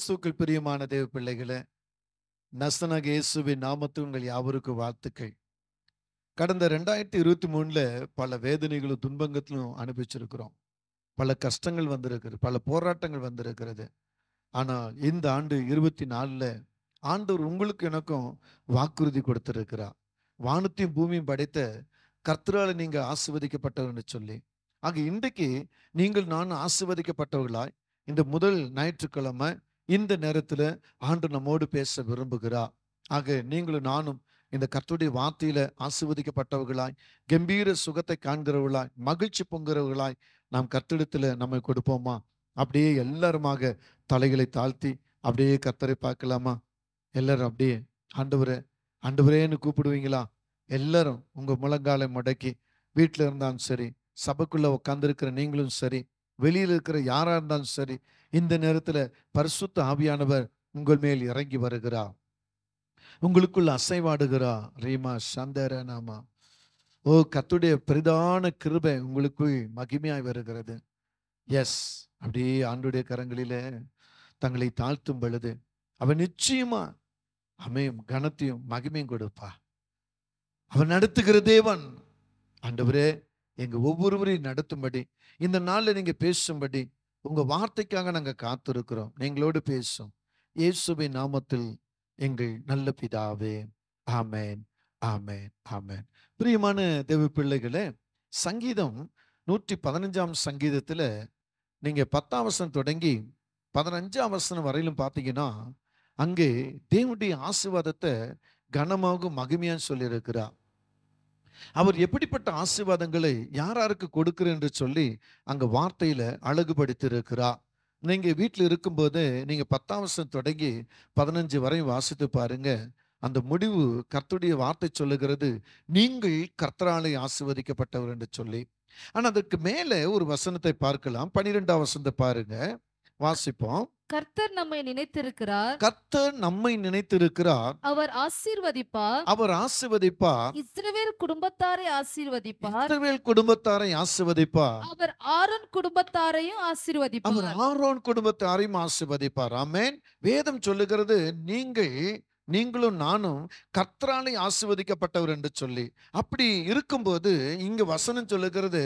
கிறிஸ்துவுக்குள் பிரியமான தேவ பிள்ளைகளே, நசனாகிய இயேசுவின் நாமத்தில் உங்கள் யாவருக்கும் வாழ்த்துக்கள். கடந்த 2023ல பல வேதனைகளும் துன்பங்களும் அனுபவிச்சிருக்கிறோம். பல கஷ்டங்கள் வந்திருக்கிறது, பல போராட்டங்கள் வந்திருக்கிறது. ஆனால் இந்த ஆண்டு 24ல ஆண்டவர் உங்களுக்கு எனக்கும் வாக்குறுதி கொடுத்திருக்கிறார். வானத்தையும் பூமியும் படைத்த கர்த்தரால் நீங்க ஆசீர்வதிக்கப்பட்டவர்னு சொல்லி. ஆக இன்றைக்கு நீங்கள் நான் ஆசீர்வதிக்கப்பட்டவர்களாய் இந்த முதல் ஞாயிற்றுக்கிழமை இந்த நேரத்தில் ஆண்டு நம்மோடு பேச விரும்புகிறார். ஆக நீங்களும் நானும் இந்த கர்த்தருடைய வார்த்தையில ஆசீர்வதிக்கப்பட்டவர்களாய், கம்பீர சுகத்தை காண்கிறவர்களாய், மகிழ்ச்சி பொங்குறவர்களாய் நாம் கர்த்தரிடத்துல நம்மை கொடுப்போமா? அப்படியே எல்லாருமாக தலைகளை தாழ்த்தி அப்படியே கர்த்தரை பார்க்கலாமா? எல்லாரும் அப்படியே ஆண்டவரே ஆண்டவரேன்னு கூப்பிடுவீங்களா? எல்லாரும் உங்க முழங்காலை முடக்கி, வீட்டில் இருந்தாலும் சரி, சபைக்குள்ள உட்கார்ந்திருக்கிற நீங்களும் சரி, வெளியில் இருக்கிற யாரா இருந்தாலும் சரி, இந்த நேரத்துல பரிசுத்த ஆவியானவர் உங்கள் மேல் இறங்கி வருகிறார், உங்களுக்குள் அசைவாடுகிறார். ரீமா சந்தர நாமா. ஓ, கர்த்தருடைய பிரதான கிருபை உங்களுக்குள் மகிமையாய் வருகிறது. எஸ், அப்படியே ஆண்டுடைய கரங்களிலே தங்களை தாழ்த்தும் பொழுது அவன் நிச்சயமா அமையும் கனத்தையும் மகிமையும் கொடுப்பா. அவன் நடத்துகிற தேவன். ஆண்டவரே, எங்க ஒவ்வொருவரையும் நடத்தும்படி, இந்த நாள்ல நீங்க பேசும்படி உங்க வார்த்தைக்காக நாங்க காத்திருக்கிறோம். நீங்களோடு பேசும் இயேசுவின் நாமத்தில் எங்கள் நல்ல பிதாவே, ஆமேன், ஆமேன், ஆமேன். பிரியமான தேவ பிள்ளைகளே, சங்கீதம் 115ஆம் சங்கீதத்துல நீங்க 10ஆம் வசனம் தொடங்கி 15ஆம் வசனம் வரையிலும் பார்த்தீங்கன்னா, அங்கே தேவனுடைய ஆசீர்வாதத்தை கனமாக மகிமையா சொல்லியிருக்கிறார். அவர் எப்படிப்பட்ட ஆசீர்வாதங்களை யாராருக்கு கொடுக்கிறேன் என்று சொல்லி அங்க வார்த்தையில அழகுபடுத்தியிருக்கிறார். நீங்க வீட்டில் இருக்கும்போது நீங்க 10ஆம் வசனம் தொடங்கி 15 வரையும் வாசித்து பாருங்க. அந்த முடிவு கர்த்தருடைய வார்த்தை சொல்லுகிறது, நீங்கள் கர்த்தராலே ஆசீர்வதிக்கப்பட்டவர் என்று சொல்லி. ஆனா அதற்கு மேல ஒரு வசனத்தை பார்க்கலாம். 12ஆம் வசனத்தை பாருங்க, வாசிப்போம். கர்த்தர் நம்மை நினைத்திருக்கிறார், கர்த்தர் நம்மை நினைத்திருக்கிறார், அவர் ஆசீர்வதிப்பார், அவர் ஆசீர்வதிப்பார், இஸ்ரவேல் குடும்பத்தாரை ஆசீர்வதிப்பார், இஸ்ரவேல் குடும்பத்தாரை ஆசீர்வதிப்பார், அவர் ஆரோன் குடும்பத்தாரையும் அவர் ஆசீர்வதிப்பார். ஆரோன் குடும்பத்தாரையும் ஆசீர்வதிப்பார். ஆமென். வேதம் சொல்லுகிறது, நீங்களும் நானும் கர்த்தராலே ஆசீர்வதிக்கப்பட்டவர் என்று சொல்லி. அப்படி இருக்கும்போது இங்க வசனம் சொல்லுகிறது,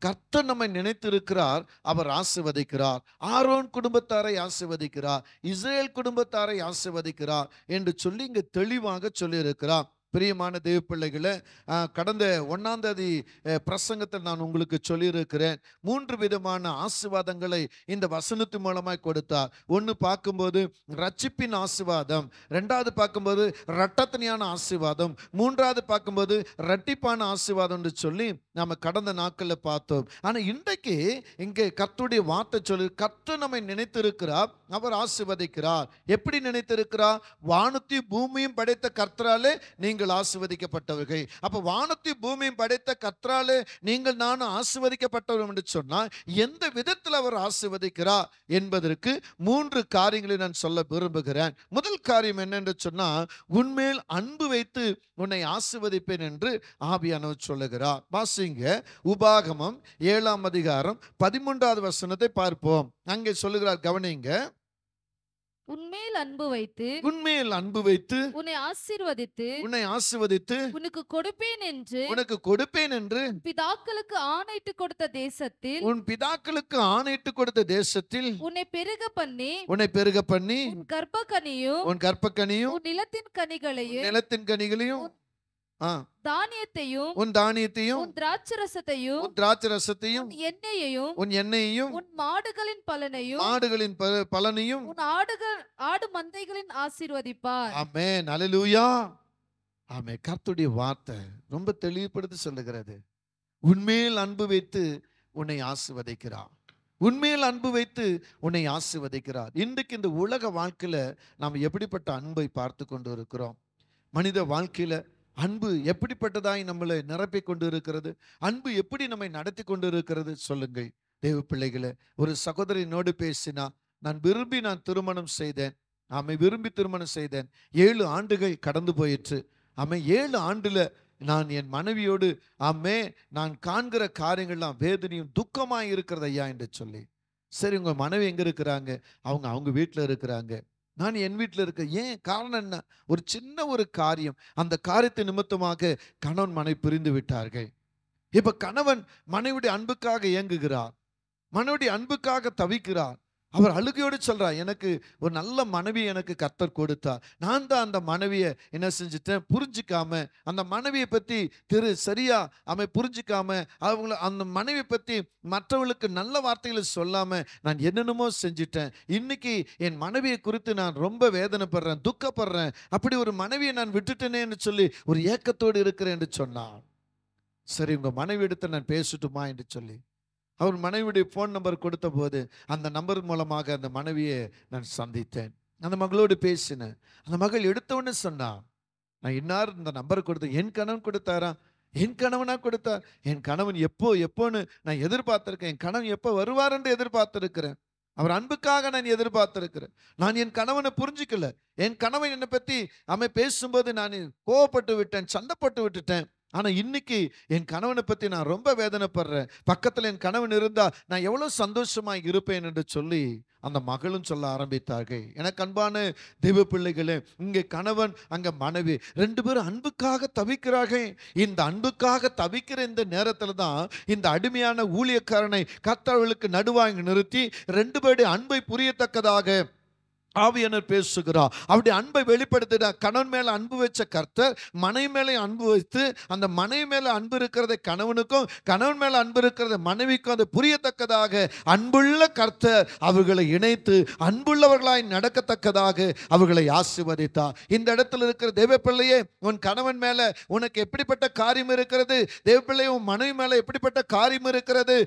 கர்த்தர் நம்மை நினைத்திருக்கிறார், அவர் ஆசீர்வதிக்கிறார், ஆரோன் குடும்பத்தாரை ஆசீர்வதிக்கிறார், இஸ்ரவேல் குடும்பத்தாரை ஆசீர்வதிக்கிறார் என்று சொல்லி இங்க தெளிவாக சொல்லியிருக்கிறார். பிரியமான தேவ பிள்ளைகளை, கடந்த 1ஆம் தேதி பிரசங்கத்தில் நான் உங்களுக்கு சொல்லியிருக்கிறேன். 3 விதமான ஆசீர்வாதங்களை இந்த வசனத்தின் மூலமாய் கொடுத்தார். ஒன்று பார்க்கும்போது ரட்சிப்பின் ஆசீர்வாதம், 2வது பார்க்கும்போது இரட்டத்தனையான ஆசீர்வாதம், 3வது பார்க்கும்போது இரட்டிப்பான ஆசீர்வாதம் என்று சொல்லி நாம கடந்த நாட்களில் பார்த்தோம். ஆனால் இன்றைக்கு இங்கே கர்த்தருடைய வார்த்தை சொல்லி, கர்த்தர் நம்மை நினைத்திருக்கிறார், அவர் ஆசீர்வதிக்கிறார். எப்படி நினைத்திருக்கிறார்? வானத்தையும் பூமியும் படைத்த கர்த்தராலே நீங்கள் ஆசீர்வதிக்கப்பட்டவர்கள். அப்ப வானத்தையும் பூமியும் படைத்த கர்த்தராலே நீங்கள் நானும் ஆசீர்வதிக்கப்பட்டவர்கள் என்று சொன்னால், எந்த விதத்தில் அவர் ஆசீர்வதிக்கிறார் என்பதற்கு 3 காரியங்களை நான் சொல்ல விரும்புகிறேன். முதல் காரியம் என்னென்று சொன்னால், உன்மேல் அன்பு வைத்து உன்னை ஆசீர்வதிப்பேன் என்று ஆவியானவர் சொல்லுகிறார். வாசிங்க, உபாகமம் 7ஆம் அதிகாரம் 13வது வசனத்தை பார்ப்போம். அங்கே சொல்லுகிறார், கவனிங்க. உன்மேல் அன்பு வைத்து, உன்மேல் அன்பு வைத்து உன்னை ஆசீர்வதித்து, உன்னை ஆசீர்வதித்து உனக்கு கொடுப்பேன் என்று உனக்கு கொடுப்பேன் என்று பிதாக்களுக்கு ஆணையிட்டு கொடுத்த தேசத்தில், உன் பிதாக்களுக்கு ஆணையிட்டு கொடுத்த தேசத்தில் உன்னை பெருக பண்ணி, உன்னை பெருக பண்ணி, உன் கர்ப்பக்கனியும், உன் கற்பக்கனியும், உன் நிலத்தின் கனிகளையும், நிலத்தின் கனிகளையும், தானியத்தையும், உன் தானியத்தையும், உன் திராட்சரசத்தையும், உன் திராட்சரசத்தையும், உன் எண்ணெயையும், உன் எண்ணெயையும், உன் மாடுகளின் பலனையும், மாடுகளின் பலனையும், உன் ஆடு மந்தைகளின் ஆசீர்வதிப்பார். ஆமென், அல்லேலூயா. ஆமென். கர்த்தருடைய வார்த்தை ரொம்ப தெளிவுபடுத்தி சொல்லுகிறது, உன்மேல் அன்பு வைத்து உன்னை ஆசீர்வதிக்கிறார், உன்மேல் அன்பு வைத்து உன்னை ஆசீர்வதிக்கிறார். இன்றைக்கு இந்த உலக வாழ்க்கையில நாம் எப்படிப்பட்ட அன்பை பார்த்து கொண்டு இருக்கிறோம்? மனித வாழ்க்கையில அன்பு எப்படிப்பட்டதாய் நம்மளை நிரப்பி கொண்டு இருக்கிறது? அன்பு எப்படி நம்மை நடத்தி கொண்டு இருக்கிறது? சொல்லுங்கள் தேவ பிள்ளைகளை. ஒரு சகோதரினோடு பேசினா, நான் திருமணம் செய்தேன், விரும்பி திருமணம் செய்தேன், 7 ஆண்டுகள் கடந்து போயிற்று. 7 ஆண்டுல நான் என் மனைவியோடு நான் காண்கிற காரியங்கள்லாம் வேதனையும் துக்கமாய் இருக்கிறது ஐயா என்று சொல்லி. சரி, உங்க மனைவி எங்க இருக்கிறாங்க? அவங்க அவங்க வீட்ல இருக்கிறாங்க. நான் என் வீட்ல இருக்கேன். ஏன்? காரணம் என்ன? ஒரு சின்ன ஒரு காரியம். அந்த காரியத்தின் நிமித்தமாக கணவன் மனைவி பிரிந்து விட்டார்கள். இப்ப கணவன் மனைவியுடைய அன்புக்காக ஏங்குகிறார். மனைவியுடைய அன்புக்காக தவிக்கிறார். அவர் அழுகையோடு சொல்றார், எனக்கு ஒரு நல்ல மனைவி எனக்கு கர்த்தர் கொடுத்தார். நான் தான் அந்த மனைவியை என்ன செஞ்சுட்டேன்? புரிஞ்சிக்காம, அந்த மனைவியை பத்தி சரியா புரிஞ்சிக்காம, அந்த மனைவியை பத்தி மற்றவர்களுக்கு நல்ல வார்த்தைகளை சொல்லாம நான் என்னென்னமோ செஞ்சிட்டேன். இன்னைக்கு என் மனைவியை குறித்து நான் ரொம்ப வேதனைப்படுறேன், துக்கப்படுறேன். அப்படி ஒரு மனைவியை நான் விட்டுட்டேனேன்னு சொல்லி ஒரு ஏக்கத்தோடு இருக்கிறேன் என்று சொன்னார். சரி, உங்க மனைவி எடுத்து நான் பேசட்டுமா என்று சொல்லி அவர் மனைவியுடைய ஃபோன் நம்பர் கொடுத்த போது அந்த நம்பர் மூலமாக அந்த மனைவியை நான் சந்தித்தேன். அந்த மகளோடு பேசினேன். அந்த மகள் எடுத்தவொன்னு சொன்னா, நான் இன்னார் இந்த நம்பர் கொடுத்தேன். என் கணவன் கொடுத்தாரா? என் கணவனா கொடுத்தார்? என் கணவன் எப்போன்னு நான் எதிர்பார்த்திருக்கேன். என் கணவன் எப்போ வருவார் என்று எதிர்பார்த்திருக்கிறேன். அவர் அன்புக்காக நான் எதிர்பார்த்திருக்கிறேன். நான் என் கணவனை புரிஞ்சிக்கல. என் கணவன் என்னை பத்தி பேசும்போது நான் கோவப்பட்டு விட்டேன், சண்டைப்பட்டு விட்டுட்டேன். ஆனா இன்னைக்கு என் கணவனை பத்தி நான் ரொம்ப வேதனைப்படுறேன். பக்கத்துல என் கணவன் இருந்தா நான் எவ்வளவு சந்தோஷமா இருப்பேன் என்று சொல்லி அந்த மகளும் சொல்ல ஆரம்பித்தார்கள். எனக்கு அன்பான தெய்வ பிள்ளைகளே, இங்கே கணவன் அங்க மனைவி 2 பேரும் அன்புக்காக தவிக்கிறார்கள். இந்த அன்புக்காக தவிக்கிற இந்த நேரத்துல தான் இந்த அடிமையான ஊழியக்காரனை கர்த்தர்களுக்கு நடுவாங்க நிறுத்தி 2 பேருடைய அன்பை புரியத்தக்கதாக ஆவியானவர் பேசுகிறார். அப்படி அன்பை வெளிப்படுத்திட கணவன் மேல அன்பு வச்ச கர்த்தர் மனைவி மேலே அன்பு வைத்து, அந்த மனைவி மேல அன்பு இருக்கிறதை கணவனுக்கும், கணவன் மேல அன்பு இருக்கிறத மனைவிக்கும் அது புரியத்தக்கதாக அன்புள்ள கர்த்தர் அவர்களை இணைத்து அன்புள்ளவர்களாய் நடக்கத்தக்கதாக அவர்களை ஆசீர்வதித்தார். இந்த இடத்துல இருக்கிற தேவ பிள்ளையே, உன் கணவன் மேல உனக்கு எப்படிப்பட்ட காரியம் இருக்கிறது? தேவ பிள்ளையே, உன் மனைவி மேல எப்படிப்பட்ட காரியம் இருக்கிறது?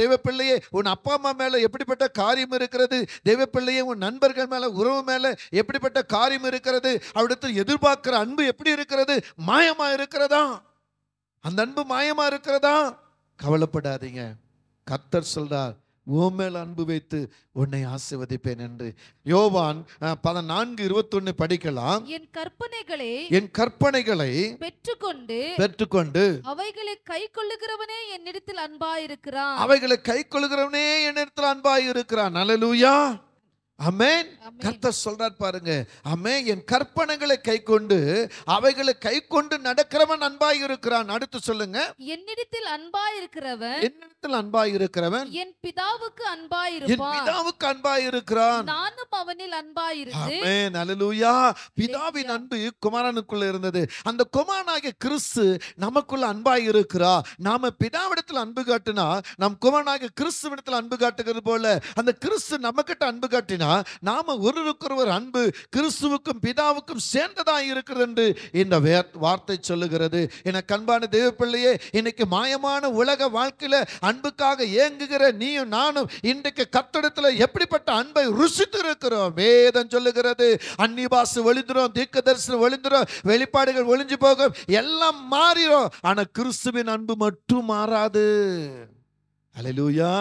தேவ பிள்ளையே, உன் அப்பா அம்மா மேல எப்படிப்பட்ட காரியம் இருக்கிறது? தேவ பிள்ளையே, உன் நண்பர்கள் மேல, உறவு மேல எப்படிப்பட்ட காரியம் இருக்கிறது? அவரிடத்தில் எதிர்பார்க்கிற அன்பு எப்படி இருக்கிறது? மாயமா இருக்கிறதா? அந்த அன்பு மாயமா இருக்கிறதா? கவலைப்படாதீங்க. கர்த்தர் சொல்றார், உன் மேல் அன்பு வைத்து உன்னை ஆசீர்வதிப்பேன் என்று. யோவான் 14:21 படிக்கலாம். என் கற்பனைகளை பெற்றுக்கொண்டு அவைகளை கைக்கொள்ளுகிறவனே என்னிடத்தில் அன்பாயிருக்கிறான். அவைகளை கைக்கொள்ளுகிறவனே என்னிடத்தில் அன்பாயிருக்கிறான். அல்லேலூயா, ஆமென். கர்த்தர் சொல்றார் பாருங்க, ஆமென். என் கற்பனைகளை கைக்கொண்டு அவைகளை கைக்கொண்டு நடக்கிறவன் அன்பாய் இருக்கிறான். அடுத்து சொல்லுங்க, என்னிடத்தில் அன்பாயிருக்கிறவன் என் பிதாவுக்கு அன்பாயிருக்கிறான். நானும் அவனில் அன்பாயிருந்து. ஆமென், அல்லேலூயா. பிதாவின் அன்பு குமாரனுக்குள்ள இருந்தது. அந்த குமாரனாகிய கிறிஸ்து நமக்குள்ள அன்பாயிருக்கிறா. நாம பிதாவிடத்தில் அன்பு காட்டினா நம் குமாரனாகிய கிறிஸ்துவிடத்தில் அன்பு காட்டுகிறது போல அந்த கிறிஸ்து நம்ம கிட்ட அன்பு காட்டினா நாம ஒருவருக்கொருவர் அன்பு கிறிஸ்துவுக்கும் பிதாவுக்கும் சேர்ந்ததாக இருக்கிறது என்று இந்த வார்த்தை சொல்லுகிறது. எனக்கு அன்பான தேவ பிள்ளையே, இன்னைக்கு மாயமான உலக வாழ்க்கையில அன்புக்காக ஏங்குகிற நீயும் நானும் இன்றைக்கு கர்த்தரிடத்தில் எப்படிப்பட்ட அன்பை ருசித்து இருக்கிறோம்? வேதம் சொல்லுகிறது, அந்நிய பாஷை ஒளிந்துரும், தீர்க்கதரிசனம் ஒளிந்துரும், வெளிப்பாடுகள் ஒளிஞ்சு போகும், எல்லாம் மாறிடும். ஆனா கிறிஸ்துவின் அன்பு மட்டும் மாறாது. அல்லேலூயா.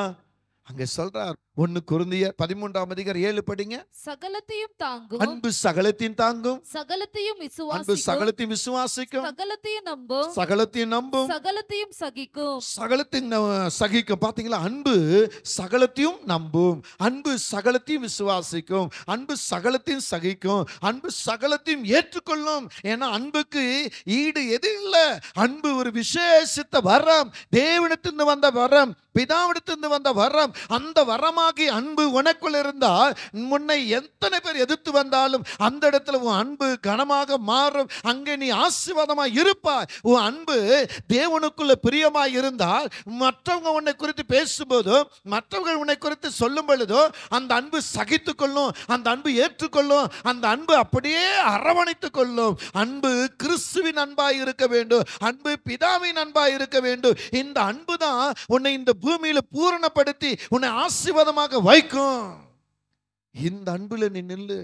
அங்க சொல்றார் 1 கொரிந்தியர் 13:7 படிங்க. சகலத்தையும் தாங்கும் அன்பு சகலத்தையும் தாங்கும், சகலத்தையும் அன்பு சகலத்தையும் விசுவாசிக்கும், சகலத்தையும் நம்பும், சகலத்தையும் சகிக்கும். சகலத்தையும் சகிக்கும். பாத்தீங்களா? அன்பு சகலத்தையும் நம்பும், அன்பு சகலத்தையும் விசுவாசிக்கும், அன்பு சகலத்தையும் சகிக்கும், அன்பு சகலத்தையும் ஏற்றுக்கொள்ளும். ஏன்னா அன்புக்கு ஈடு எது இல்லை. அன்பு ஒரு விசேஷித்த வரம், தேவனிடத்திலிருந்து வந்த வரம், பிதாவிடத்திலிருந்து வந்த வரம். அந்த வரமாகி அன்பு உனக்குள் இருந்தால் முன்னை எத்தனை பேர் எதிர்த்து வந்தாலும் அந்த இடத்துல உன் அன்பு கனமாக மாறும். அங்கே நீ ஆசீர்வாதமாய் இருப்பாய். உன் அன்பு தேவனுக்குள்ள பிரியமாய் இருந்தால் மற்றவங்க உன்னை குறித்து பேசும்போதோ, மற்றவர்கள் உன்னை குறித்து சொல்லும் பொழுதோ அந்த அன்பு சகித்து கொள்ளும், அந்த அன்பு ஏற்றுக்கொள்ளும், அந்த அன்பு அப்படியே அரவணைத்துக் கொள்ளும். அன்பு கிறிஸ்துவின் அன்பாய் இருக்க வேண்டும், அன்பு பிதாவின் அன்பாய் இருக்க வேண்டும். இந்த அன்பு தான் உன்னை இந்த பூமியில பூரணப்படுத்தி உன்னை ஆசீர்வாதமாக வைக்கும். இந்த அன்புல நீ நில்லு.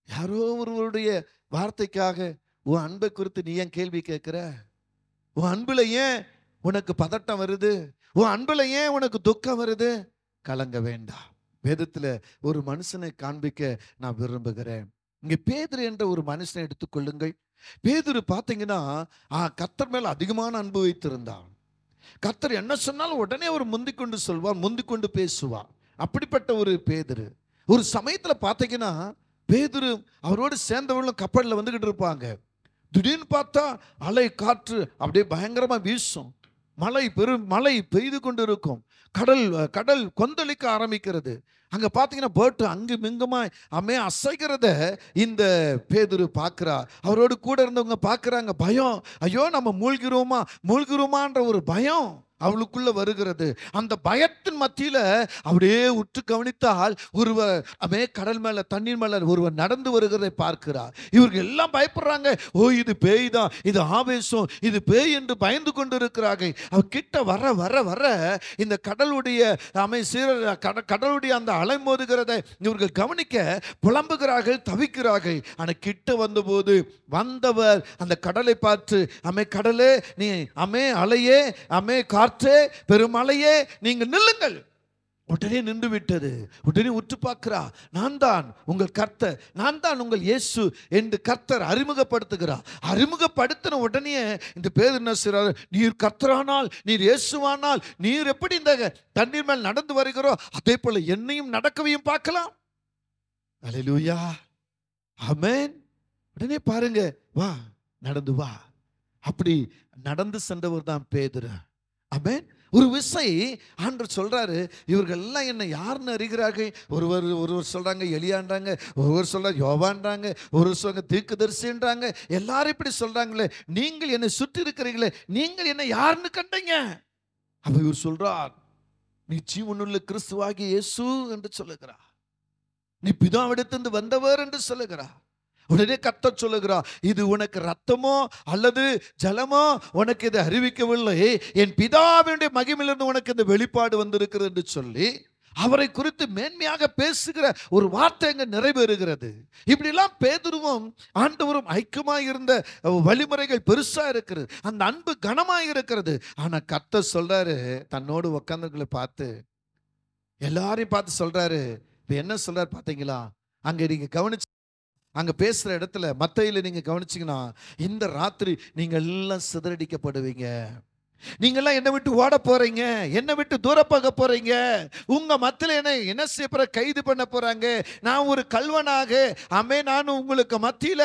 யாரோ ஒருவருடைய வார்த்தைக்காக உன் அன்பை குறித்து நீ ஏன் கேள்வி கேட்கிற? உன் அன்புல ஏன் உனக்கு பதட்டம் வருது? உன் அன்புல ஏன் உனக்கு துக்கம் வருது? கலங்க வேண்டாம். வேதத்துல ஒரு மனுஷனை காண்பிக்க நான் விரும்புகிறேன். இங்க பேதுரு என்ற ஒரு மனுஷனை எடுத்துக்கொள்ளுங்கள். பேதுரு பாத்தீங்கன்னா கர்த்தர் மேல அதிகமான அன்பு வைத்திருந்தான். கர்த்தர் என்ன சொன்னாலும் உடனே அவர் முந்திக்கொண்டு சொல்வார், முந்திக்கொண்டு பேசுவார். அப்படிப்பட்ட ஒரு பேதுரு. ஒரு சமயத்துல பார்த்தீங்கன்னா பேதுரு அவரோடு சேர்ந்தவர்களும் கப்பல்ல வந்துகிட்டு இருப்பாங்க. திடீர்னு பார்த்தா அலை காற்று அப்படியே பயங்கரமா வீசும். பெரும் மழை பெய்து கொண்டு இருக்கும். கடல் கொந்தளிக்க ஆரம்பிக்கிறது. அங்க பாத்தீங்கன்னா போட்டு அங்கும் இங்குமா அசைக்கிறத இந்த பேதுரு பார்க்கிறா. அவரோடு கூட இருந்தவங்க பார்க்கறாங்க. பயம், ஐயோ நம்ம மூழ்கிறோமான்ற ஒரு பயம் அவளுக்குள்ள வருகிறது. அந்த பயத்தின் மத்தியில அப்படியே உற்று கவனித்தால் ஒருவர் கடல் மேல தண்ணீர் மேல ஒருவர் நடந்து வருகிறதை பார்க்கிறார். இவர்கள் எல்லாம் பயப்படுறாங்க. ஓ இது பேய் தான், இது ஆவேசம், இது பேய் என்று பயந்து கொண்டு இருக்கிறார்கள். அவர் கிட்ட வர வர வர இந்த கடலுடைய கடலுடைய அந்த அலை மோதுகிறதை இவர்கள் கவனிக்க புலம்புகிறார்கள், தவிக்கிறார்கள். ஆனா கிட்ட வந்தபோது வந்தவர் அந்த கடலை பார்த்து, கடலே நீ அலையே காற்றே பெருமழையே நீங்க நில்லுங்கள். உடனே நின்று விட்டது. உடனே உற்று பார்க்கிறா. நான் தான் உங்கள் கர்த்தர், நான் தான் உங்கள் இயேசு என்று கர்த்தர் அறிமுகப்படுத்துகிறார். அறிமுகப்படுத்தின உடனே இந்த பேதுரு என்ன செய்றார்? நீர் கர்த்தரானால், நீர் இயேசுவானால், நீர் எப்படி இந்த தண்ணீர் மேல் நடந்து வருகிறோ அதே போல என்னையும் நடக்கவையும் பார்க்கலாம். அல்லேலூயா, ஆமென். உடனே பாருங்க, வா நடந்து வா. அப்படி நடந்து சென்றவர் தான் பேதுரு. ஆமென். ஒரு விசை ஆண்டவர் சொல்றாரு, இவர்கள் எல்லாம் என்ன யாருன்னு அறிகிறார்கள்? ஒருவர் சொல்றாங்க எலியான்றாங்க, ஒருவர் சொல்றாங்க யோவான்றாங்க, ஒருவர் சொல்றாங்க தீர்க்கதரிசின்றாங்க. எல்லாரும் இப்படி சொல்றாங்களே, நீங்கள் என்னை சுற்றி இருக்கிறீங்களே, நீங்கள் என்ன யாருன்னு கண்டீங்க? அப்ப இவர் சொல்றார், நீ ஜீவனுள்ள கிறிஸ்துவாகிய இயேசு என்று சொல்லுகிறார். நீ பிதாவிடத்திலிருந்து வந்தவர் என்று சொல்லுகிறார். உடனே கர்த்தர் சொல்லுகிறார், இது உனக்கு ரத்தமோ அல்லது ஜலமோ உனக்கு இதை அறிவிக்கவில்லை, என் பிதாவினுடைய மகிமையிலிருந்து உனக்கு இந்த வெளிப்பாடு வந்திருக்கிறது என்று சொல்லி அவரை குறித்து மேன்மையாக பேசுகிற ஒரு வார்த்தை அங்க நிறைவேறுகிறது. இப்படிலாம் பேதுருவும் ஆண்டவரும் ஐக்கியமாக இருந்த வழிமுறைகள் பெருசா இருக்கிறது. அந்த அன்பு கனமாக இருக்கிறது. ஆனா கர்த்தர் சொல்றாரு, தன்னோடு உட்கார்ந்தவர்களை பார்த்து, எல்லாரையும் பார்த்து சொல்றாரு. இப்ப என்ன சொல்றாரு பாத்தீங்களா? அங்க நீங்க கவனிச்சு அங்க பேசுற இடத்துல மத்தேயுல நீங்க கவனிச்சீங்கன்னா, இந்த ராத்திரி நீங்க எல்லாம் சிதறடிக்கப்படுவீங்க. நீங்க எல்லாம் என்னை விட்டு ஓட போறீங்க, என்னை விட்டு தூர போக போறீங்க. உங்க மத்தியில என்ன செய்ய போற? கைது பண்ண போறாங்க. நான் ஒரு கல்வனாக நான் உங்களுக்கு மத்தியில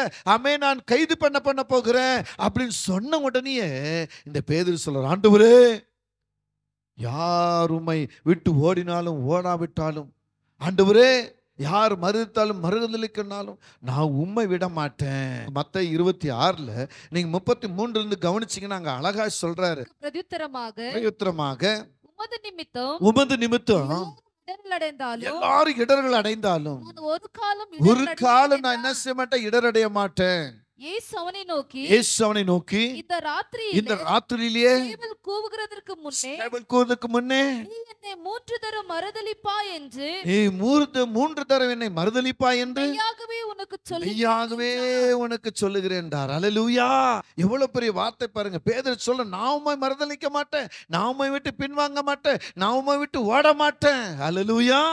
நான் கைது பண்ண போகிறேன் அப்படின்னு சொன்ன உடனே இந்த பேதுரு சொல்ற, ஆண்டவரே யார் உம்மை விட்டு ஓடினாலும் ஓடாவிட்டாலும், ஆண்டவரே யார் மறுத்தாலும் மறுதலிக்கனாலும் நான் உம்மை விட மாட்டேன். மத்தேயு 26ல நீங்க 33 இருந்து கவனிச்சீங்கன்னா அங்க அழகா சொல்றாரு, பிரதியுத்தரமாக உமது நிமித்தம் எல்லாரும் இடர்கள் அடைந்தாலும் ஒரு காலம் நான் என்ன செய்ய மாட்டேன், இடரடைய மாட்டேன். இயேசு அவனை நோக்கி இந்த ராத்திரியிலே கூவுகிறதற்கு முன்னே நீ என்னை 3 தரம் மறுதலிப்பாய் என்று, நீ 3 தரம் என்னை மறுதலிப்பாய் என்று மெய்யாகவே உனக்கு சொல்லுகிறேன் என்றார். அல்லேலூயா. எவ்வளவு பெரிய வார்த்தை பாருங்க. பேதுரு சொல்ல, நான் உம்மை மறுதலிக்க மாட்டேன், நான் உம்மை விட்டு பின்வாங்க மாட்டேன், நான் உம்மை விட்டு ஓட மாட்டேன். அல்லேலூயா.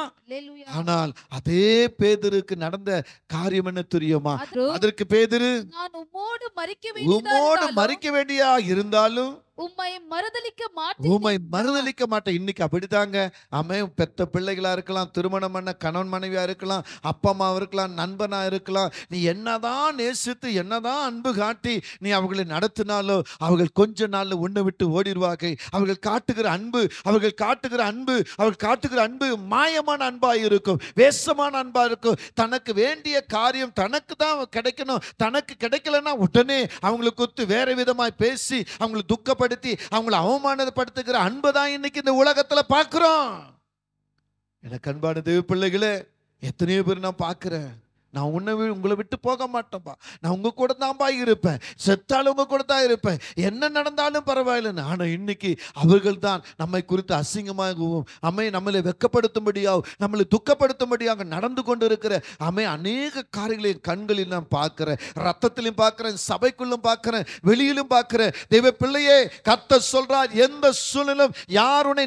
ஆனால் அதே பேதுருக்கு நடந்த காரியம் என்ன தெரியுமா? அதற்கு பேதுரு, நான் உம்மோடு மரிக்க வேண்டியா இருந்தாலும் உம்மை மறுதலிக்க மாட்டேன். இன்னைக்கு அப்படித்தாங்க. பெத்த பிள்ளைகளா இருக்கலாம், திருமணம் பண்ண கணவன் மனைவியா இருக்கலாம், அப்பா அம்மா இருக்கலாம், நண்பனா இருக்கலாம். நீ என்னதான் நேசித்து என்னதான் அன்பு காட்டி நீ அவர்களை நடத்தினாலோ அவர்கள் கொஞ்ச நாள்ல உன்னை விட்டு ஓடிடுவாங்க. அவர்கள் காட்டுகிற அன்பு மாயமான அன்பா இருக்கும், வேஷமான அன்பா இருக்கும். தனக்கு வேண்டிய காரியம் தனக்கு தான் கிடைக்கணும், தனக்கு கிடைக்கலன்னா உடனே அவங்களுக்கு குறித்து வேற விதமாய் பேசி அவங்களை துக்கப்படுத்தி அவங்களை அவமானப்படுத்துகிற அன்பை தான் இன்னைக்கு இந்த உலகத்துல பார்க்கிறோம். எனக்கு அன்பான தேவ பிள்ளைகளே, எத்தனையோ பேர் நான் பார்க்கிறேன், நான் உங்களை விட்டு போக மாட்டேன்பா, நான் உங்க கூட தான்பா இருப்பேன், செத்தாலும் உங்க கூட தான் இருப்பேன், என்ன நடந்தாலும் பரவாயில்லைன்னு. ஆனா இன்னைக்கு அவர்கள் தான் நம்மை குறித்து அசிங்கமாகவும் நம்மளை வெட்கப்படுத்தும்படியாகவும் நம்மளை துக்கப்படுத்தும்படியாக நடந்து கொண்டு இருக்கிற அநேக காரியங்களை கண்களில் நான் பார்க்கிறேன், ரத்தத்திலும் பார்க்கிறேன், சபைக்குள்ளும் பார்க்கிறேன், வெளியிலும் பார்க்கிறேன். தெய்வ பிள்ளையே, கர்த்தர் சொல்றார், எந்த சூழலும் யார் உன்னை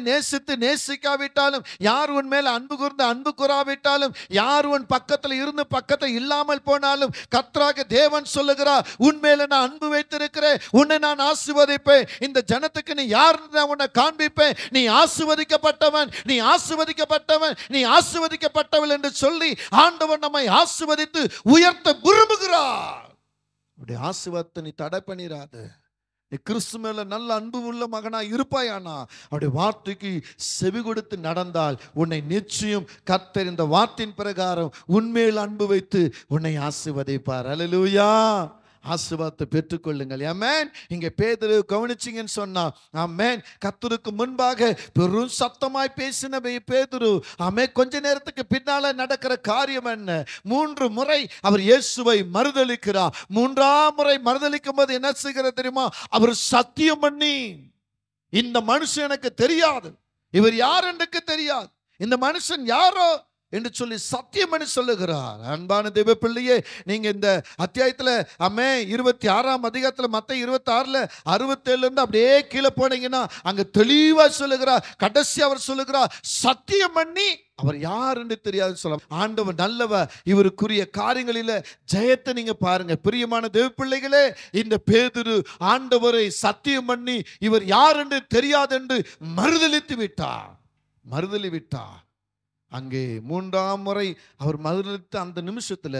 நேசிக்காவிட்டாலும், யார் உன் மேல அன்பு கூர்ந்து அன்பு கூறாவிட்டாலும், யார் உன் பக்கத்துல இருந்து பக்கத்துல பக்கத்தை இல்லாமல் போனாலும் கர்த்தராகிய தேவன் சொல்லுகிறார், உன்மேல நான் அன்பு வைத்திருக்கிறேன், உன்னை நான் ஆசீர்வதிப்பேன், இந்த ஜனத்துக்கு நீ யாருன்னு நான் உன்னை காண்பிப்பேன், நீ ஆசீர்வதிக்கப்பட்டவன், நீ ஆசீர்வதிக்கப்பட்டவன், நீ ஆசீர்வதிக்கப்பட்டவள் என்று சொல்லி ஆண்டவர் நம்மை ஆசீர்வதித்து உயர்த்த விரும்புகிறார். உடைய ஆசீர்வாதத்தை நீ தடை பண்ணிராத. நீ கிறிஸ்து மேல நல்ல அன்பு உள்ள மகனா இருப்பாயானா அவருடைய வார்த்தைக்கு செவி கொடுத்து நடந்தால் உன்னை நிச்சயம் கர்த்தர் இந்த வார்த்தையின் பிரகாரம் உன்மேல் அன்பு வைத்து உன்னை ஆசீர்வதிப்பார். அல்லேலூயா. ஆசீர்வாதத்தை பெற்றுக்கொள்ளுங்கள். ஆமென். இங்கே பேதுரு கவனிச்சிங்கன்னு சொன்னா, ஆமென், கர்த்தருக்கு முன்பாக பெரும் சத்தமாய் பேசின பேதுரு, ஆமென், கொஞ்ச நேரத்துக்கு பின்னால நடக்கிற காரியம் என்ன? 3 முறை அவர் இயேசுவை மறுதலிக்கிறார். 3ஆம் முறை மறுதலிக்கும் போது என்ன செய்கிறார் தெரியுமா? அவர் சத்தியம் பண்ணி, இந்த மனுஷன் எனக்கு தெரியாது, இவர் யார் எனக்கு தெரியாது, இந்த மனுஷன் யாரோ என்று சொல்லி சத்தியம் பண்ணி சொல்லுகிறார். அன்பான தேவ பிள்ளையே, நீங்க இந்த அத்தியாயத்துல 26ஆம் அதிகாரத்துல மத்தேயு 26ல 67 இருந்து அப்படியே கீழே போனீங்கன்னா அங்க தெளிவா சொல்லுகிறார். கடைசி அவர் சொல்லுகிறார், சத்தியம் பண்ணி அவர் யார் என்று தெரியாது சொல்ல. ஆண்டவர் நல்லவர், இவருக்குரிய காரியங்களில ஜெயத்தை நீங்க பாருங்க. பிரியமான தேவ பிள்ளைகளே, இந்த பேதுரு ஆண்டவரை சத்தியம் பண்ணி இவர் யார் என்று தெரியாது என்று மறுதலித்து விட்டார். அங்கே 3ஆம் முறை அவர் மறுதலித்த அந்த நிமிஷத்துல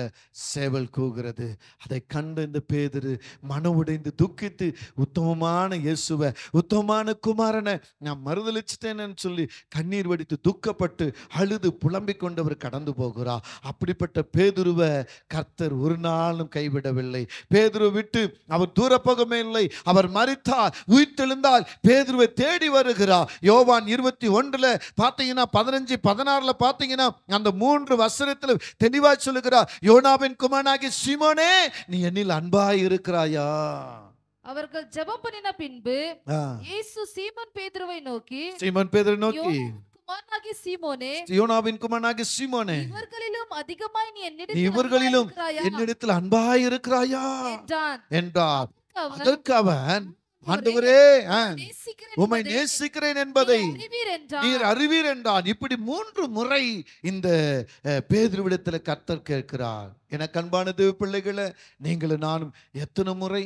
சேவல் கூகிறது. அதை கண்டு இந்த பேதுரு மனவுடைந்து துக்கித்து, உத்தமமான இயேசுவை, உத்தமமான குமாரனை நான் மறுதலிச்சிட்டேன்னு சொல்லி கண்ணீர் வடித்து துக்கப்பட்டு அழுது புலம்பிக் கொண்டவர் கடந்து போகிறார். அப்படிப்பட்ட பேதுருவை கர்த்தர் ஒரு நாளும் கைவிடவில்லை. பேதுருவை விட்டு அவர் தூர போகவே இல்லை. அவர் மரித்தார், உயிர்த்தெழுந்தால் பேதுருவை தேடி வருகிறார். யோவான் 21ல பார்த்தீங்கன்னா 15, 16ல பார்த்தீங்கன்னா அந்த 3 வசனத்துல தெளிவா சொல்லுகிறார், யோனாவின் குமாரனாகிய சீமோனே, நீ என்னில் அன்பாய் இருக்கிறாயா? அவர்கள் ஜெபம் பண்ணின பின்பு இயேசு சீமோன் பேதுருவை நோக்கி, குமாரனாகிய சீமோனே, யோனாவின் குமாரனாகிய சீமோனே, இவர்களிலும் அதிகமாய் நீ என்னிடத்தில் அன்பாய் இருக்கிறாயா என்றார். அதற்கு அவன், ஆண்டவரே, உம்மை நேசிக்கிறேன் என்பதை நீர் அறிவீர் என்றான். இப்படி 3 முறை இந்த பேதுருவிடத்தில் கர்த்தர் கேட்கிறார். எனக்கு அன்பான தேவ பிள்ளைகளை, நீங்களும் நானும் எத்தனை முறை,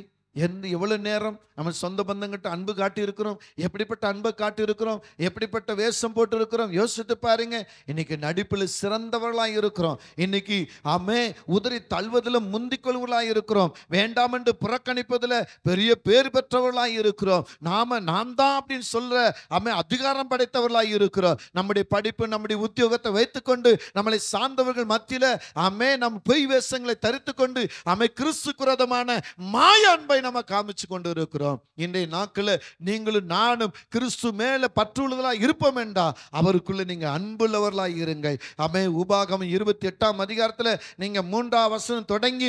எவ்வளவு நேரம் நம்ம சொந்த பந்தங்கிட்ட அன்பு காட்டி இருக்கிறோம்? எப்படிப்பட்ட அன்பை காட்டி இருக்கிறோம்? எப்படிப்பட்ட வேஷம் போட்டு இருக்கிறோம்? யோசித்து பாருங்க. இன்னைக்கு நடிப்பில் சிறந்தவர்களாக இருக்கிறோம். இன்னைக்கு உதறி தள்ளுவதில் முந்திக்கொள்வர்களாக இருக்கிறோம். வேண்டாம் என்று புறக்கணிப்பதில் பெரிய பேர் பெற்றவர்களாக இருக்கிறோம். நாம் தான் அப்படின்னு சொல்ற அதிகாரம் படைத்தவர்களாக இருக்கிறோம். நம்முடைய படிப்பு, நம்முடைய உத்தியோகத்தை வைத்துக்கொண்டு நம்மளை சார்ந்தவர்கள் மத்தியில் நம்ம பொய் வேஷங்களை தரித்து கொண்டு கிறிஸ்து குரதமான மாய அன்பை நம்ம காமிச்சு கொண்டு இருக்கிறோம். இன்றைய நாட்கள் நீங்களும் நானும் கிறிஸ்து மேல பற்றுள்ளவர்களாய் இருப்போம் என்றா அவருக்குள்ள நீங்க அன்புள்ளவர்களாய் இருங்கள். உபாகமம் 28ஆம் அதிகாரத்துல நீங்க 3ஆம் வசனம் தொடங்கி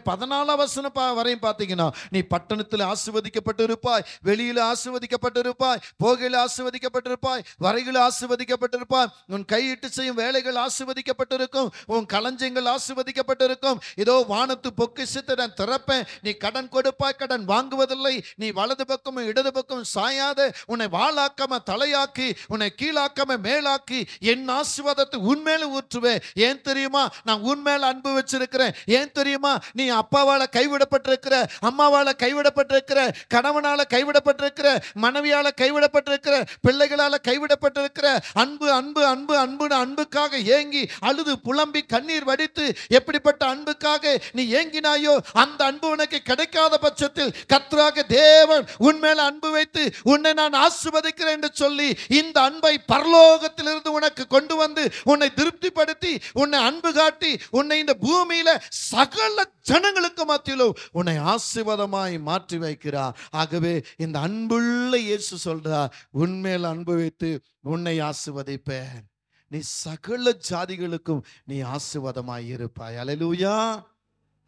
14ஆம் வசனம் வரையும் பார்த்தீங்கன்னா, நீ பட்டணத்தில் ஆசீர்வதிக்கப்பட்டு இருப்பாய், வெளியில ஆசீர்வதிக்கப்பட்டு இருப்பாய், போகையில் ஆசீர்வதிக்கப்பட்டிருப்பாய், வரையில் ஆசீர்வதிக்கப்பட்டிருப்பாய், உன் கையிட்டு செய்யும் வேலைகள் ஆசீர்வதிக்கப்பட்டிருக்கும், உன் களஞ்சியங்கள் ஆசீர்வதிக்கப்பட்டிருக்கும். இதோ வானத்து பொக்கிஷத்தை நான் திறப்பேன், நீ கடன் கொடுப்பாய், கடன் வாங்குவதில்லை, நீ வலது பக்கமும் இடது பக்கம் சாயாத, உன்னை வாளாக்காம தலையாக்கி, உன்னை கீழாக்காம மேலாக்கி என் ஆசீர்வாதத்தை உன்மேல ஊற்றுவேன். ஏன் தெரியுமா? நான் உன்மேல அன்பு வச்சிருக்கிறேன். ஏன் தெரியுமா? நீ அப்பாவால கைவிடப்பட்டிருக்கிற, அம்மாவால கைவிடப்பட்டிருக்கிற, கணவனால கைவிடப்பட்டிருக்கிற, மனைவியால கைவிடப்பட்டிருக்கிற, பிள்ளைகளால கைவிடப்பட்டிருக்கிற, அன்பு அன்பு அன்பு அன்புன்னு அன்புக்காக ஏங்கி அழுது புலம்பி கண்ணீர் வடித்து எப்படிப்பட்ட அன்புக்காக நீ ஏங்கினாயோ அந்த அன்பு உனக்கு கிடைக்காத பட்சத்தில் கர்த்தராகிய தேவன் உன்மேல அன்பு வைத்து உன்னை நான் ஆசீர்வதிக்கிறேன் என்று சொல்லி இந்த அன்பை பரலோகத்திலிருந்து உனக்கு கொண்டு வந்து உன்னை திருப்திப்படுத்தி உன்னை அன்பு காட்டி உன்னை இந்த பூமியில சகல ஜனங்களுக்கு மத்தியிலும் உன்னை ஆசீர்வாதமாய் மாற்றி வைக்கிறார். ஆகவே இந்த அன்புள்ள இயேசு சொல்றார், உன்மேல் அன்பு வைத்து உன்னை ஆசீர்வதிப்பேன், நீ சகல ஜாதிகளுக்கும் நீ ஆசீர்வாதமாய் இருப்பாய். அல்லேலூயா,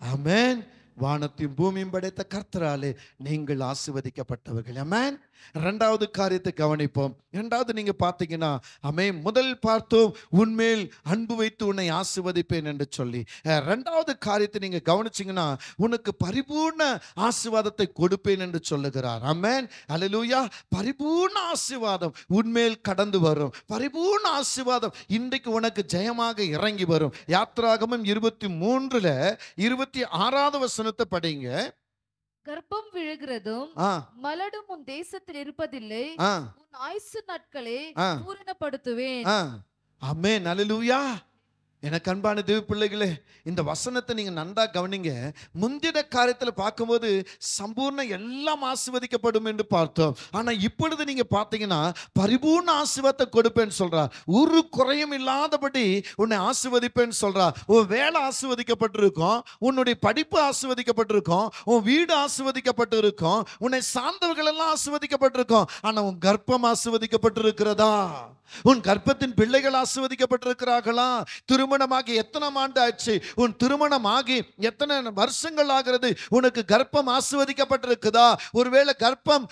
ஆமென். வானத்தையும் பூமியும் படைத்த கர்த்தராலே நீங்கள் ஆசீர்வதிக்கப்பட்டவர்கள். ஆமென். இரண்டாவது காரியத்தை கவனிப்போம். இரண்டாவது நீங்க பார்த்தீங்கன்னா, ஆமென், முதல் பார்த்தோம் உன்மேல் அன்பு வைத்து உன்னை ஆசீர்வதிப்பேன் என்று சொல்லி. இரண்டாவது காரியத்தை நீங்க கவனிச்சீங்கன்னா, உனக்கு பரிபூர்ண ஆசீர்வாதத்தை கொடுப்பேன் என்று சொல்லுகிறார். ஆமென், அல்லேலூயா. பரிபூர்ண ஆசீர்வாதம் உன்மேல் கடந்து வரும். பரிபூர்ண ஆசீர்வாதம் இன்றைக்கு உனக்கு ஜெயமாக இறங்கி வரும். யாத்திராகமம் 23ல 26வது வசனத்தை படிங்க. கர்ப்பம் விழுகிறதும் ஆ மலடும் உன் தேசத்தில் இருப்பதில்லை, ஆ உன் ஆயுசு நாட்களை ஆ பூரணப்படுத்துவேன். ஆ ஆமென், அல்லேலூயா. எனக்கு அன்பான தேவ பிள்ளைகளே, இந்த வசனத்தை நீங்க நன்றா கவனிங்க. முந்தின காரியத்தில் பார்க்கும்போது சம்பூர்ண எல்லாம் ஆசீர்வதிக்கப்படும் என்று பார்த்தோம். ஆனா இப்பொழுது நீங்க பார்த்தீங்கன்னா பரிபூர்ண ஆசீர்வாதத்தை கொடுப்பேன்னு சொல்றார். ஒரு குறையும் இல்லாதபடி உன்னை ஆசீர்வதிப்பேன்னு சொல்றார். உன் வேலை ஆசீர்வதிக்கப்பட்டிருக்கும், உன்னுடைய படிப்பு ஆசீர்வதிக்கப்பட்டிருக்கும், உன் வீடு ஆசீர்வதிக்கப்பட்டிருக்கும், உன்னை சார்ந்தவர்கள் எல்லாம் ஆசீர்வதிக்கப்பட்டிருக்கும். ஆனா உன் கர்ப்பம் ஆசீர்வதிக்கப்பட்டிருக்கிறதா? உன் கர்ப்பத்தின் பிள்ளைகள் ஆசீர்வதிக்கப்பட்டிருக்கிறார்களா? திருமணமாகி எத்தனை ஆண்டு ஆச்சு? உன் திருமணமாகி எத்தனை வருஷங்கள் ஆகிறது? உனக்கு கர்ப்பம் ஆசீர்வதிக்கப்பட்டிருக்குதா? ஒருவேளை கர்ப்பம்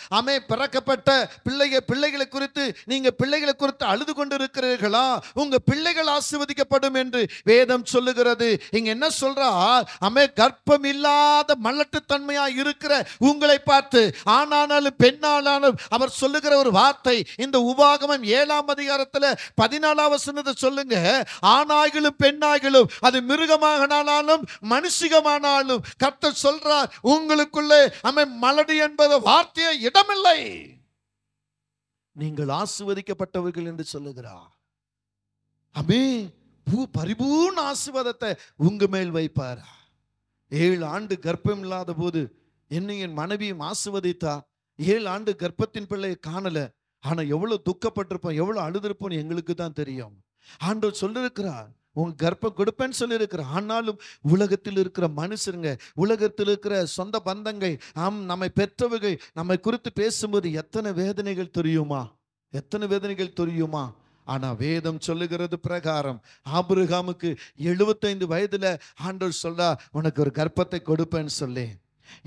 பிறக்கப்பட்ட பிள்ளைகளை குறித்து நீங்க பிள்ளைகளை குறித்து அழுது கொண்டிருக்கிறீர்களா? உங்க பிள்ளைகள் ஆசீர்வதிக்கப்படும் என்று வேதம் சொல்லுகிறது. இங்க என்ன சொல்றா? கர்ப்பம் இல்லாத மலட்டுத்தன்மையா இருக்கிற உங்களை பார்த்து ஆணானாலும் பெண்ணானாலும் அவர் சொல்லுகிற ஒரு வார்த்தை இந்த உபாகமம் 7ஆம் அதிகாரத்துல 14வது வசனத்தை சொல்லுங்க. ஆணாய்களும் பெண்ணாய்களும் அது மிருகமானாலும் மனுஷிகமானாலும் கர்த்தர் சொல்றார், உங்களுக்குள்ளே மலடு என்பது வார்த்தையே இடமில்லை, நீங்கள் ஆசீர்வதிக்கப்பட்டவர்கள் என்று சொல்லுகிறார். பரிபூர்ண ஆசீர்வாதத்தை உங்க மேல் வைப்பார். 7 ஆண்டு கர்ப்பம் இல்லாத போது என்னை என் மனைவியும் ஆசீர்வதித்தா. 7 ஆண்டு கர்ப்பத்தின் பிள்ளையை காணல. ஆனா எவ்வளவு துக்கப்பட்டிருப்போம், எவ்வளவு அழுதிருப்போம் எங்களுக்கு தான் தெரியும். ஆண்டவர் சொல்லிருக்கிறார், உங்க கர்ப்பம் கொடுப்பேன்னு சொல்லியிருக்கிறார். ஆனாலும் உலகத்தில் இருக்கிற மனுஷருங்க, உலகத்தில் இருக்கிற சொந்த பந்தங்கள், நம்மை பெற்றவர்கள் நம்மை குறித்து பேசும்போது எத்தனை வேதனைகள் தெரியுமா, எத்தனை வேதனைகள் தெரியுமா? ஆனா வேதம் சொல்லுகிறது பிரகாரம் ஆபிரகாமுக்கு 75 வயதுல ஆண்டவர் சொல்றா, உனக்கு ஒரு கர்ப்பத்தை கொடுப்பேன்னு சொல்லி.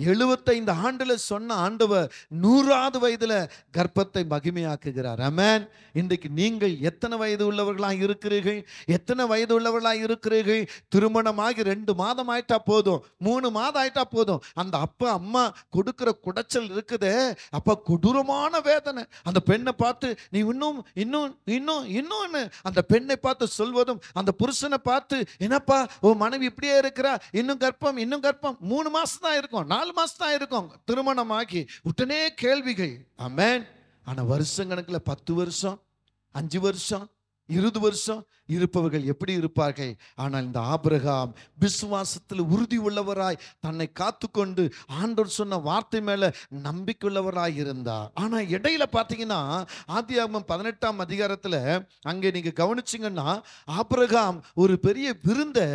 75 ஆண்டுல சொன்ன ஆண்டவர் 100வது வயதுல கர்ப்பத்தை மகிமையாக்குகிறார். ஆமென். இன்றைக்கு நீங்கள் எத்தனை வயது உள்ளவர்களாக இருக்கிறீர்கள்? எத்தனை வயது உள்ளவர்களாக இருக்கிறீர்கள்? திருமணமாகி 2 மாதம் ஆயிட்டா போதும், 3 மாதம் ஆயிட்டா போதும், அந்த அப்பா அம்மா கொடுக்கிற குடைச்சல் இருக்குதே, அப்ப கொடூரமான வேதனை. அந்த பெண்ணை பார்த்து நீ இன்னும் இன்னும் இன்னும் இன்னும் அந்த பெண்ணை பார்த்து சொல்வதும், அந்த புருஷனை பார்த்து என்னப்பா உன் மனைவி இப்படியே இருக்கிறா, இன்னும் கர்ப்பம் இன்னும் கர்ப்பம், 3 மாசம் தான் இருக்கும், 4 மாசம் தான் இருக்கும் திருமணமாகி. உடனே கேள்விகள். ஆமென். ஆனா வருஷம் கணக்குல 10 வருஷம் 5 வருஷம் 20 வருஷம் இருப்பவர்கள் எப்படி இருப்பார்கள்? ஆனால் இந்த ஆபிரகாம் விசுவாசத்தில் உறுதி உள்ளவராய் தன்னை காத்துக்கொண்டு ஆண்டவர் சொன்ன வார்த்தை மேல நம்பிக்கை உள்ளவராய் இருந்தார். ஆனா இடையில பார்த்தீங்கன்னா ஆதியாகமம் 18ஆம் அதிகாரத்துல அங்கே நீங்க கவனிச்சிங்கன்னா ஆபிரகாம் ஒரு பெரிய விருந்தை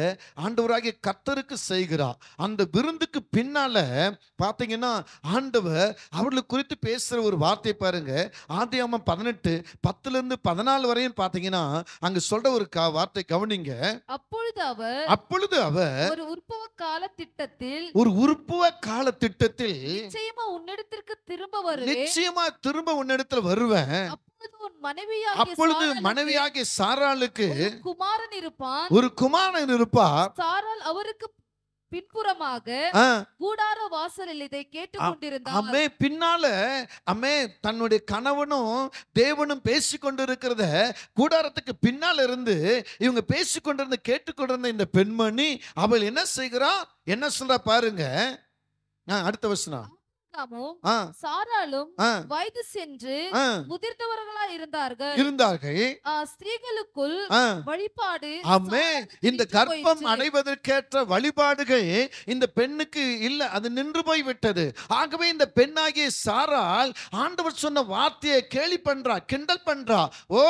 ஆண்டவராகிய கர்த்தருக்கு செய்கிறார். அந்த விருந்துக்கு பின்னால பார்த்தீங்கன்னா ஆண்டவர் அவர்களுக்கு குறித்து பேசுற ஒரு வார்த்தை பாருங்க. ஆதியாகமம் 18:10-14 வரையும் பார்த்தீங்கன்னா அங்க சொல்ற ஒரு வார்த்தை கவனிங்க. அப்பொழுது அவர் ஒரு உற்பவ கால திட்டத்தில் நிச்சயமா உன்னிடத்திற்கு திரும்ப வருவேன், நிச்சயமா திரும்ப உன்னிடத்தில் வருவேன். அப்பொழுது மனைவியாகிய சாராளுக்கு ஒரு குமாரன் இருப்பான். சாராள் அவருக்கு பின்புறமாக கூடார வாசலில் இதை கேட்டுக்கொண்டிருந்தார். பின்னால தன்னுடைய கணவனும் தேவனும் பேசிக்கொண்டிருக்கிறத கூடாரத்துக்கு பின்னால இருந்து இவங்க பேசிக்கொண்டிருந்த கேட்டுக்கொண்டிருந்த இந்த பெண்மணி அவள் என்ன செய்கிறா, என்ன சொல்றா பாருங்க. அடுத்த வசனம். சாராளும் வயது சென்று முதிர்ந்தவர்களா இருந்தார்கள். ஸ்திரீகளுக்குள் வழிபாடு, இந்த கர்ப்பம் அடைவதற்கேற்ற வழிபாடுகள் இந்த பெண்ணுக்கு இல்ல, அது நின்று போய் விட்டது. ஆகவே இந்த பெண்ணாகிய சாராள் ஆண்டவர் சொன்ன வார்த்தையை கேலி பண்றா, கிண்டல் பண்றா. ஓ,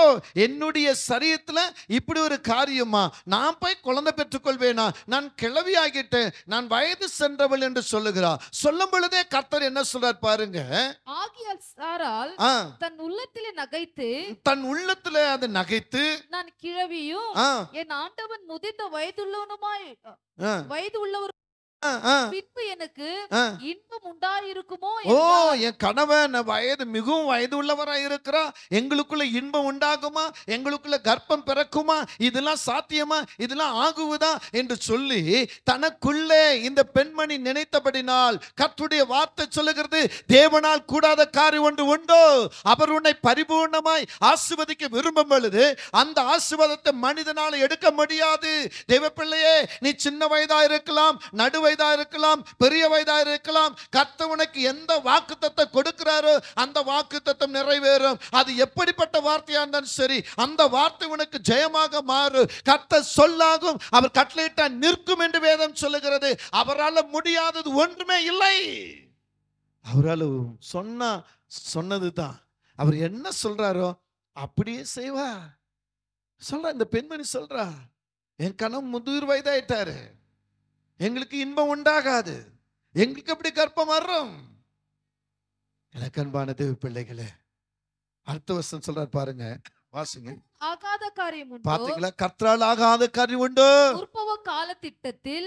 என்னுடைய சரீரத்துல இப்படி ஒரு காரியமா, நான் போய் குழந்தை பெற்றுக்கொள்வேனா, நான் கிழவி ஆகிட்டேன், நான் வயது சென்றவள் என்று சொல்லுகிறா. சொல்லும் பொழுதே கர்த்தர் என்ன சொல்றார் பாருங்க. ஆகியால் சாராள் தன் உள்ளத்திலே அது நகைத்து நான் கிழவியும் என் ஆண்டவன் முதிர்ந்த வயதுள்ளவனுமாய் வயது உள்ளவர் பின்பு எனக்கு ஆ. இன்பம் உண்டாயிருக்குமோ ஓ, என்றார். என் கணவன் மிகவும் வயது உள்ளவராய் இருக்கிறா, எங்களுக்குள்ள இன்பம் உண்டாகுமா, எங்களுக்குள்ள கர்ப்பம் பிறக்குமா, இதெல்லாம் சாத்தியமா, இதெல்லாம் ஆகுவதா என்று சொல்லி தனக்குள்ளே இந்த பெண்மணி நினைத்தபடினால் கர்த்தருடைய வார்த்தை சொல்லுகிறது, தேவனால் கூடாத காரியம் ஒன்று உண்டோ, அவர் உன்னை பரிபூர்ணமாய் ஆசீர்வதிக்க விரும்பும் பொழுது அந்த ஆசீர்வாதத்தை மனிதனால் எடுக்க முடியாது. தேவ பிள்ளையே, நீ சின்ன வயதா இருக்கலாம், நடு வயதா இருக்கலாம், பெரிய வயதா இருக்கலாம், கர்த்தர் உனக்கு எந்த வாக்குத்தத்தத்தை கொடுக்கிறாரோ அந்த வாக்குத்தத்தம் நிறைவேறும். அது எப்படிப்பட்ட வார்த்தையா இருந்தாலும் சரி, அந்த வார்த்தை உனக்கு ஜெயமாக மாறும். கர்த்தர் சொல்லாகும், அவர் கட்டளையிட்டா நிற்கும் என்று வேதம் சொல்லுகிறது. அவரால் முடியாதது ஒன்றுமே இல்லை. அவரால் சொன்னதுதான், அவர் என்ன சொல்றாரோ அப்படியே செய்வா. சொல்ற இந்த பெண்மணி சொல்றா, என் கணவன் முதிர் வயதாயிட்டாரு, எங்களுக்கு இன்பம் உண்டாகாது, எங்களுக்கு எப்படி கர்ப்பம் வரும். எனக்கு அன்பான தேவ பிள்ளைகளே, அடுத்த வசனம் சொல்றார் பாருங்க, வாசிங்க. ஆகாத காரியம் உண்டோ? பாத்தீங்களா, கர்த்தரால் ஆகாத காரியம் உண்டோ? உற்பவ கால திட்டத்தில்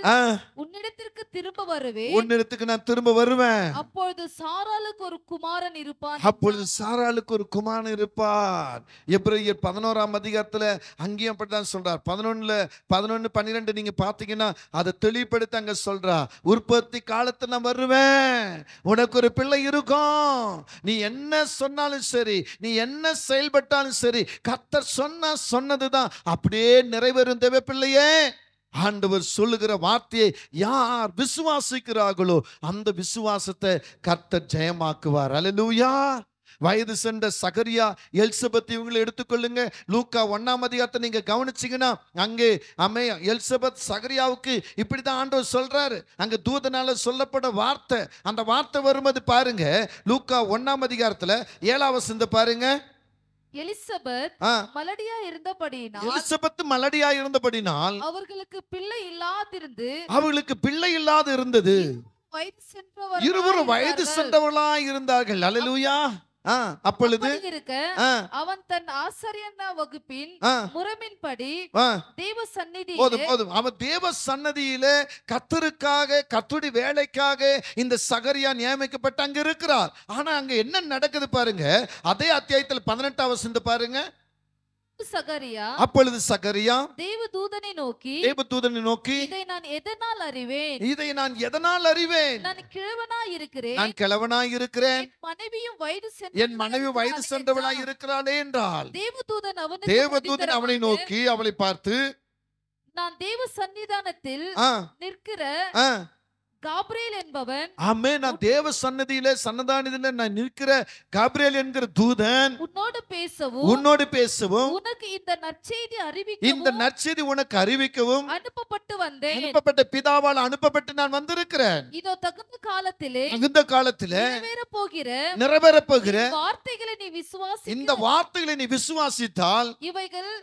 உன்னிடத்திற்கு திரும்ப வருவேன், உன்னிடத்துக்கு நான் திரும்ப வருவேன், அப்பொழுது சாராளுக்கு ஒரு குமாரன் இருப்பான். அப்பொழுது சாராளுக்கு ஒரு குமாரன் இருப்பார். எபிரேயர் 11ஆம் அதிகாரத்துல அங்கேயும் அப்படிதான் சொல்றார். 11, 12 நீங்க பாத்தீங்கன்னா அதை தெளிவுபடுத்த அங்க சொல்றா, உற்பத்தி காலத்துல நான் வருவேன், உனக்கு ஒரு பிள்ளை இருக்கும், நீ என்ன சொன்னாலும் சரி, நீ என்ன செயல்பட்டாலும் சரி, கர்த்தர் சொன்னதுதான் அப்படியே நிறைவேறும். தேவ பிள்ளையே, ஆண்டவர் சொல்லுகிற வார்த்தையை யார் விசுவாசிக்கிறார்களோ அந்த விசுவாசத்தை கர்த்தர் ஜெயமாக்குவார். அல்லேலூயா. வயது சென்ற சகரியா, எலிசபெத் இவங்களை எடுத்துக்கொள்ளுங்க. லூக்கா 1ஆம் அதிகாரத்தை நீங்க கவனிச்சீங்கன்னா அங்கே எலிசபெத் சகரியாவுக்கு இப்படிதான் ஆண்டவர் சொல்றாரு. அங்க தூதனால சொல்லப்பட வார்த்தை, அந்த வார்த்தை வரும்போது பாருங்க, லூக்கா 1ஆம் அதிகாரத்துல 7ஆம் வசனம் பாருங்க. எலிசபெத் மலடியா இருந்தபடியினால் அவர்களுக்கு பிள்ளை இல்லாதிருந்தது. இருவரும் வயது சென்றவர்களாய் இருந்தார்கள். அல்லேலூயா. அப்பொழுது அவன் தன் ஆசாரியனா வகுப்பின் முறைமையின்படி தேவ சந்நிதி, அவன் தேவ சன்னதியிலே கர்த்தருக்காக, கர்த்தருடைய வேலைக்காக இந்த சகரியா நியமிக்கப்பட்டு அங்க இருக்கிறார். ஆனா அங்க என்ன நடக்குது பாருங்க, அதே அத்தியாயத்தில் 18ஆம் வசனம் பாருங்க. அப்பொழுது சகரியா தேவதூதனை நோக்கி இதை நான் எதனால் அறிவேன், நான் கிழவனாய் இருக்கிறேன், என் மனைவி வயது சென்றவளாய் இருக்கிறாளே என்றால், தேவதூதன் அவனை நோக்கி அவளை பார்த்து, நான் தேவ சன்னிதானத்தில் நிற்கிற காப்ரியேல் என்பவன், ஆமென், நான் தேவ சன்னதானத்திலே நான் நிற்கிற காப்ரியேல் என்கிற தூதன் உன்னோடு பேசவும் உனக்கு இந்த நற்செய்தி உனக்கு அறிவிக்கவும் அனுப்பப்பட்ட பிதாவால் அனுப்பப்பட்டு நான் வந்திருக்கிறேன். இதோ தகுந்த காலத்திலே நிறைவேறப் போகிற இந்த வார்த்தைகளை நீ விசுவாசித்தால் இவைகள்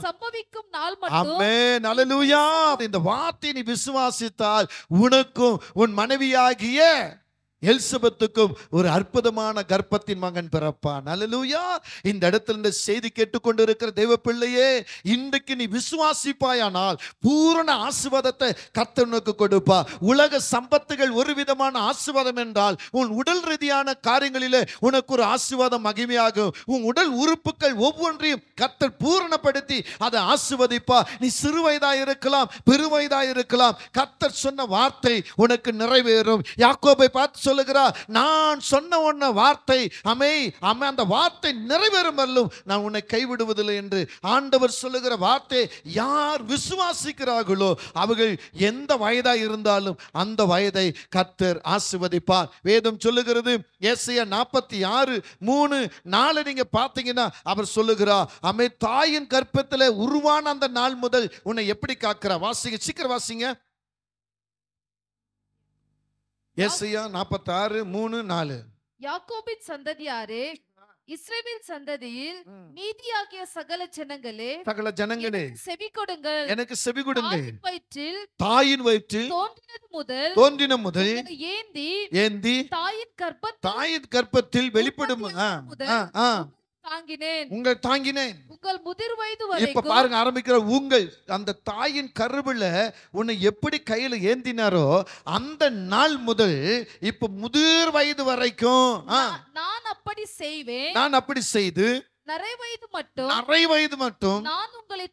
சம்பவிக்கும் நாள் மட்டும். ஆமென், அல்லேலூயா. இந்த வார்த்தையை நீ விசுவாசித்தால் உனக்கும் உன் மனைவியாகிய எலிசபெத்துக்கும் ஒரு அற்புதமான கர்ப்பத்தின் மகன் பிறப்பான். அல்லேலூயா. இந்த இடத்துல இந்த செய்தி கேட்டுக்கொண்டிருக்கிற தெய்வ பிள்ளையே, இன்றைக்கு நீ விசுவாசிப்பாயானால் பூரண ஆசீர்வாதத்தை கர்த்தர் உனக்கு கொடுப்பா. உலக சம்பத்துகள் ஒரு விதமான ஆசீர்வாதம் என்றால், உன் உடல் ரீதியான காரியங்களிலே உனக்கு ஒரு ஆசீர்வாதம் மகிமையாகும். உன் உடல் உறுப்புகள் ஒவ்வொன்றையும் கர்த்தர் பூரணப்படுத்தி அதை ஆசீர்வதிப்பா. நீ சிறு வயதா இருக்கலாம், பெருவயதா இருக்கலாம், கர்த்தர் சொன்ன வார்த்தை உனக்கு நிறைவேறும். யாக்கோபை பார்த்து சொல்லுகிறார், நான் சொன்ன உன்ன வார்த்தை அந்த வார்த்தை நிறைவேறும் வரலும் நான் உன்னை கைவிடுவதில்லை என்று ஆண்டவர் சொல்லுகிற வார்த்தை யார் விசுவாசிக்கிறார்களோ அவர்கள் எந்த வயதா இருந்தாலும் அந்த வயதை கர்த்தர் ஆசீர்வதிப்பார். வேதம் சொல்லுகிறது, ஏசாயா 46:3-4 நீங்க பார்த்தீங்கன்னா அவர் சொல்லுகிறார், தாயின் கர்ப்பத்தில் உருவான அந்த நாள் முதல் உன்னை எப்படி காக்கிறார். வாசிங்க, சீக்கிரம் வாசிங்க. ஏசாயா 46:3-4. யாக்கோபின் சந்ததியாரே, இஸ்ரவேல் சந்ததியில் மீதியாகிய சகல ஜனங்களே செவி கொடுங்கள், எனக்கு செவி கொடுங்கள். தாயின் வயிற்றில் தோன்றின முதல் ஏந்தி தாயின் கர்ப்பத்தில் வெளிப்படும் தாங்கினேன். உங்களை தாங்கினேன். உங்கள் முதிர் வயது இப்ப வரைக்கும் பாருங்க ஆரம்பிக்கிற, உங்கள் அந்த தாயின் கருவில உன்னை எப்படி கையில ஏந்தினாரோ அந்த நாள் முதல் இப்ப முதிர் வயது வரைக்கும் நான் அப்படி செய்வேன். நான் அப்படி செய்து நரை வயது மட்டும் நான் உங்களை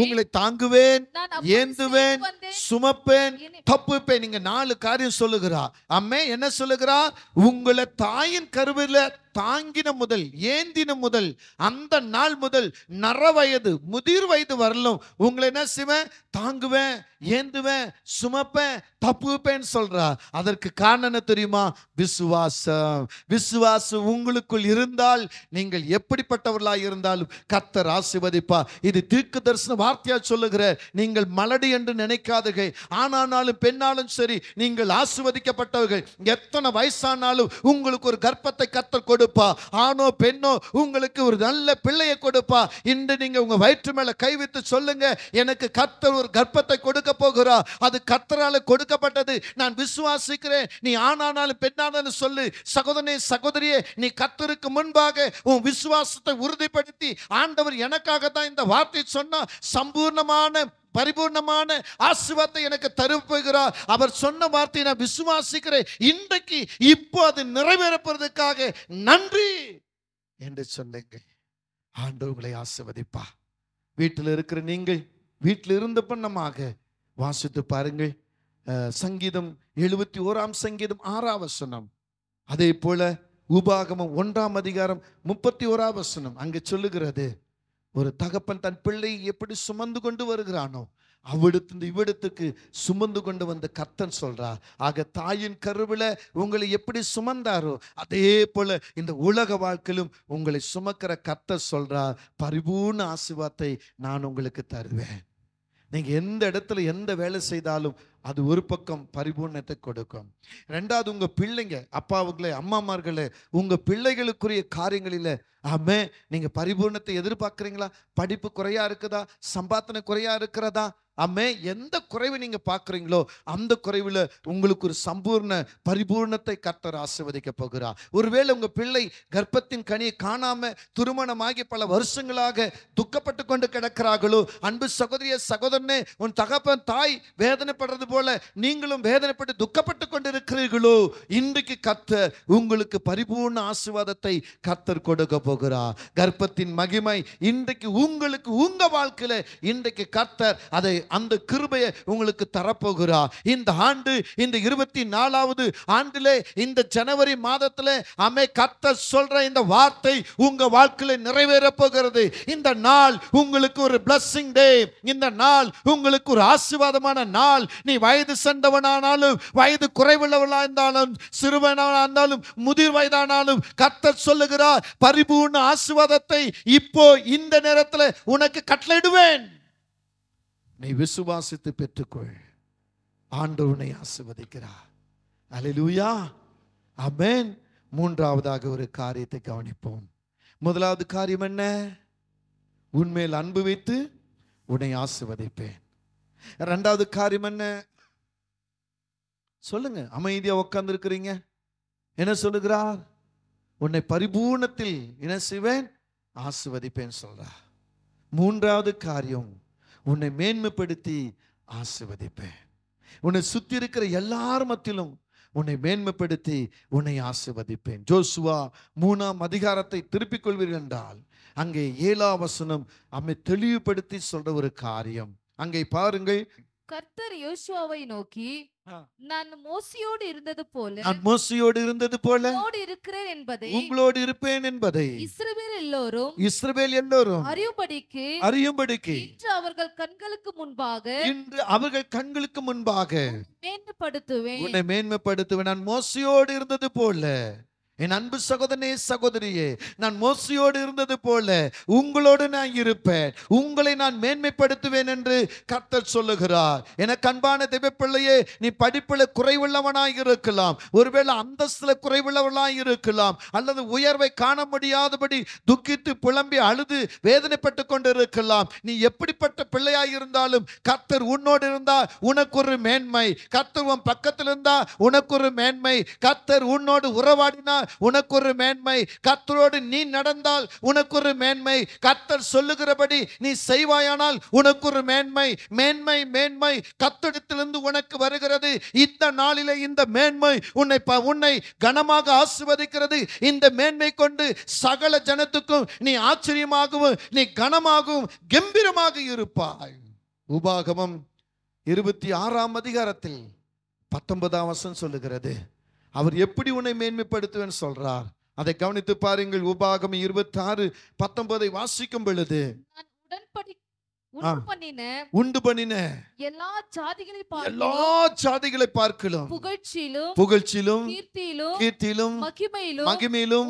உங்களை தாங்குவேன், நான் அப்படி ஏந்துவேன், செய்து வந்தேன். சுமப்பேன், தப்புப்பேன். நீங்க 4 காரியம் சொல்லுகிறா. அம்மே என்ன சொல்லுகிறா? உங்களை தாயின் கருவில தாங்கின முதல், ஏந்தின முதல், அந்த நாள் முதல் நரவயது முதிர் வயது வரலும் உங்களை என்ன செய்வேன்? தாங்குவேன், ஏந்துவேன், சுமப்பேன், தப்புப்பேன் சொல்றா. அதற்கு காரணம் என்ன தெரியுமா? விசுவாசம். விசுவாசம் உங்களுக்குள் இருந்தால் நீங்கள் எப்படிப்பட்டவர்களாக இருந்தாலும் கர்த்தர் ஆசீர்வதிப்பா. இது தீர்க்க தரிசன வார்த்தையா சொல்லுகிற, நீங்கள் மலடி என்று நினைக்காதீர்கள். ஆனாலும் பெண்ணாலும் சரி, நீங்கள் ஆசீர்வதிக்கப்பட்டவர்கள். எத்தனை வயசானாலும் உங்களுக்கு ஒரு கர்ப்பத்தை கர்த்தர் கொடுப்பா. ஆணோ பெண்ணோ உங்களுக்கு ஒரு நல்ல பிள்ளையை கொடுப்பா. இன்று நீங்க உங்க வயிற்று மேல கை வைத்து சொல்லுங்க, எனக்கு கர்த்தர் ஒரு கர்ப்பத்தை கொடுக்க போகிறா. அது கர்த்தரால கொடுக்கப்பட்டது, நான் விசுவாசிக்கிறேன். நீ ஆணானாலும் பெண்ணானாலும் சொல்லு. சகோதரனே சகோதரியே, நீ கர்த்தருக்கு முன்பாக உன் விசுவாசத்தை உறுதிப்படுத்தி, ஆண்டவர் எனக்காக தான் இந்த வார்த்தை சொன்னா சம்பூர்ணமான பரிபூர்ணமான ஆசீர்வாதத்தை எனக்கு தருகிறார். அவர் சொன்ன வார்த்தையை நான் விசுவாசிக்கிறேன். இன்றைக்கு இப்போ அது நிறைவேறப்படுவதற்காக நன்றி என்று சொல்லுங்க. ஆண்டவர் உங்களை ஆசீர்வதிப்பா. வீட்டில் இருக்கிற நீங்கள் வீட்டில் இருந்த பண்ணமாக வாசித்து பாருங்கள். சங்கீதம் 71 சங்கீதம் 6 வசனம். அதே போல உபாகமம் 1 அதிகாரம் 31 வசனம் அங்கு சொல்லுகிறது, ஒரு தகப்பன் தன் பிள்ளை எப்படி சுமந்து கொண்டு வருகிறானோ அவ்விடத்து இவ்விடத்துக்கு சுமந்து கொண்டு வந்த கர்த்தன் சொல்றார். ஆக தாயின் கருவில உங்களை எப்படி சுமந்தாரோ அதே போல இந்த உலக வாழ்க்கையிலும் உங்களை சுமக்கிற கர்த்தர் சொல்றார், பரிபூர்ண ஆசீர்வாதத்தை நான் உங்களுக்கு தருவேன். நீங்க எந்த இடத்துல எந்த வேலை செய்தாலும் அது ஒரு பக்கம் பரிபூர்ணத்தை கொடுக்கும். ரெண்டாவது, உங்க பிள்ளைங்க, அப்பாவுகளே அம்மாமார்களே, உங்க பிள்ளைகளுக்குரிய காரியங்களில் ஆமே நீங்க பரிபூர்ணத்தை எதிர்பார்க்குறீங்களா? படிப்பு குறையா இருக்குதா? சம்பாத்தனை குறையா இருக்கிறதா? ஆமே எந்த குறைவை நீங்க பார்க்குறீங்களோ அந்த குறைவில் உங்களுக்கு ஒரு சம்பூர்ண பரிபூர்ணத்தை கர்த்தர் ஆசீர்வதிக்க போகிறார். ஒருவேளை உங்க பிள்ளை கர்ப்பத்தின் கனியை காணாம திருமணமாகி பல வருஷங்களாக துக்கப்பட்டு கொண்டு கிடக்கிறார்களோ, அன்பு சகோதரிய சகோதரனே, உன் தகப்பன் தாய் வேதனைப்படுறது போல நீங்களும் வேதனைப்பட்டு துக்கப்பட்டு கொண்டு இருக்கிறீர்களோ, இன்றைக்கு கர்த்தர் உங்களுக்கு பரிபூர்ண ஆசீர்வாதத்தை கர்த்தர் கொடுக்க போகிறார். கர்ப்பத்தின் மகிமை இன்றைக்கு உங்களுக்கு உங்க வாழ்க்கையில இன்றைக்கு கர்த்தர் அதை அந்த கிருபையை உங்களுக்கு தரப்போகிறார். இந்த ஆண்டு இந்த 24வது ஆண்டிலே இந்த ஜனவரி மாதத்திலே ஆமே கர்த்தர் சொல்ற இந்த வார்த்தை உங்க வாழ்க்கையில நிறைவேற போகிறது. இந்த நாள் உங்களுக்கு ஒரு பிளஸிங் டே. இந்த நாள் உங்களுக்கு ஒரு ஆசீர்வாதமான நாள். நீ வயது சென்றவனானாலும் வயது குறைவுள்ளவனா இருந்தாலும் சிறுவனா இருந்தாலும் முதிர் வயதானாலும் கர்த்தர் சொல்லுகிறார், பரிபூர்ண ஆசீர்வாதத்தை இப்போ இந்த நேரத்தில் உனக்கு கட்டளையிடுவேன். நீ விசுவாசித்து பெற்றுக்கொள். ஆண்டவர் உன்னை ஆசீர்வதிக்கிறார். அல்லேலூயா, ஆமென். மூன்றாவதாக ஒரு காரியத்தை கவனிப்போம். முதலாவது காரியம் என்ன? உன்மேல் அன்பு வைத்து உன்னை ஆசீர்வதிப்பேன். இரண்டாவது காரியம் என்ன? சொல்லுங்க. அமைதியா உட்கார்ந்து இருக்கிறீங்க. என்ன சொல்லுகிறார்? உன்னை பரிபூர்ணத்தில் என்ன செய்வேன்? ஆசீர்வதிப்பேன் சொல்றார். மூன்றாவது காரியம், உன்னை மேன்மைப்படுத்தி ஆசீர்வதிப்பேன். உன்னை சுத்தி இருக்கிற எல்லார் மத்தியிலும் உன்னை மேன்மைப்படுத்தி உன்னை ஆசீர்வதிப்பேன். ஜோசுவா 3 அதிகாரத்தை திருப்பிக் கொள்வீர்கள் என்றால் அங்கே 7 வசனம் அம்மை தெளிவுபடுத்தி சொல்ற ஒரு காரியம். அங்கே பாருங்கள். கர்த்தர் யோசுவாவை நோக்கி, நான் மோசேயோடு இருந்தது போல உங்களோடு இருக்கிறேன் என்பதை, உங்களோடு இருப்பேன் என்பதை இஸ்ரவேல் எல்லோரும் அறியும்படிக்கு இன்று அவர்கள் கண்களுக்கு முன்பாக உன்னை மேன்மைப்படுத்துவேன். நான் மோசேயோடு இருந்தது போல, என் அன்பு சகோதரனே சகோதரியே, நான் மோசேயோடு இருந்தது போல உங்களோடு நான் இருப்பேன், உங்களை நான் மேன்மைப்படுத்துவேன் என்று கர்த்தர் சொல்லுகிறார். எனக்கு அன்பான தேவப்பிள்ளையே, நீ படிப்பில் குறைவுள்ளவனாய் இருக்கலாம், ஒருவேளை அந்தஸ்துல குறைவுள்ளவனாய் இருக்கலாம், அல்லது உயர்வை காண முடியாதபடி துக்கித்து புலம்பி அழுது வேதனைப்பட்டு கொண்டு இருக்கலாம். நீ எப்படிப்பட்ட பிள்ளையாய் இருந்தாலும் கர்த்தர் உன்னோடு இருந்தா உனக்கு ஒரு மேன்மை. கர்த்தர் உன் பக்கத்தில் இருந்தா உனக்கு ஒரு மேன்மை. கர்த்தர் உன்னோடு உறவாடினா பேசினால் உனக்கு ஒரு மேன்மை, கர்த்தரோடு நீ நடந்தால் உனக்கு ஒரு மேன்மை, கர்த்தர் சொல்லுகிறபடி நீ செய்வாயானால் உனக்கு ஒரு மேன்மை. மேன்மை மேன்மை கர்த்தரிடத்திலிருந்து உனக்கு வருகிறது. இந்த நாளிலே இந்த மேன்மை உன்னை கனமாக ஆசீர்வதிக்கிறது. இந்த மேன்மை கொண்டு சகல ஜனத்துக்கும் நீ ஆச்சரியமாகவும் நீ கனமாகவும் கம்பீரமாக இருப்பாய். உபாகமம் 26ஆம் அதிகாரத்தில் 19ஆம் வசனம் சொல்லுகிறது, அவர் எப்படி உன்னை மேன்மைப்படுத்துவேன்னு சொல்றார். அதை கவனித்து பாருங்கள். உபாகமம் 26:19 வாசிக்கும் பொழுது, நான் உண்டு பண்ணின எல்லா ஜாதிகளை பார்க்கலாம் புகழ்ச்சியிலும் கீர்த்தியிலும் மகிமையிலும்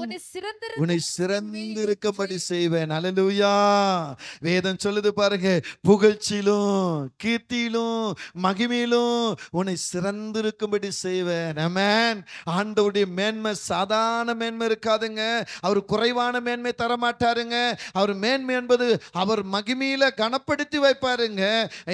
உன்னை சிறந்திருக்கும்படி செய்வேன். அல்லேலூயா. வேதம் சொல்லுது பாருங்க, புகழ்ச்சியிலும் கீர்த்தியிலும் மகிமையிலும் உன்னை சிறந்திருக்கும்படி செய்வேன். ஆமென். ஆண்டவருடைய மேன்மை சாதாரண மேன்மை இருக்காதுங்க. அவர் குறைவான மேன்மை தர மாட்டாருங்க. அவர் மேன்மை என்பது அவர் மகிமையில கனப்படுத்தி வைப்பாருங்க.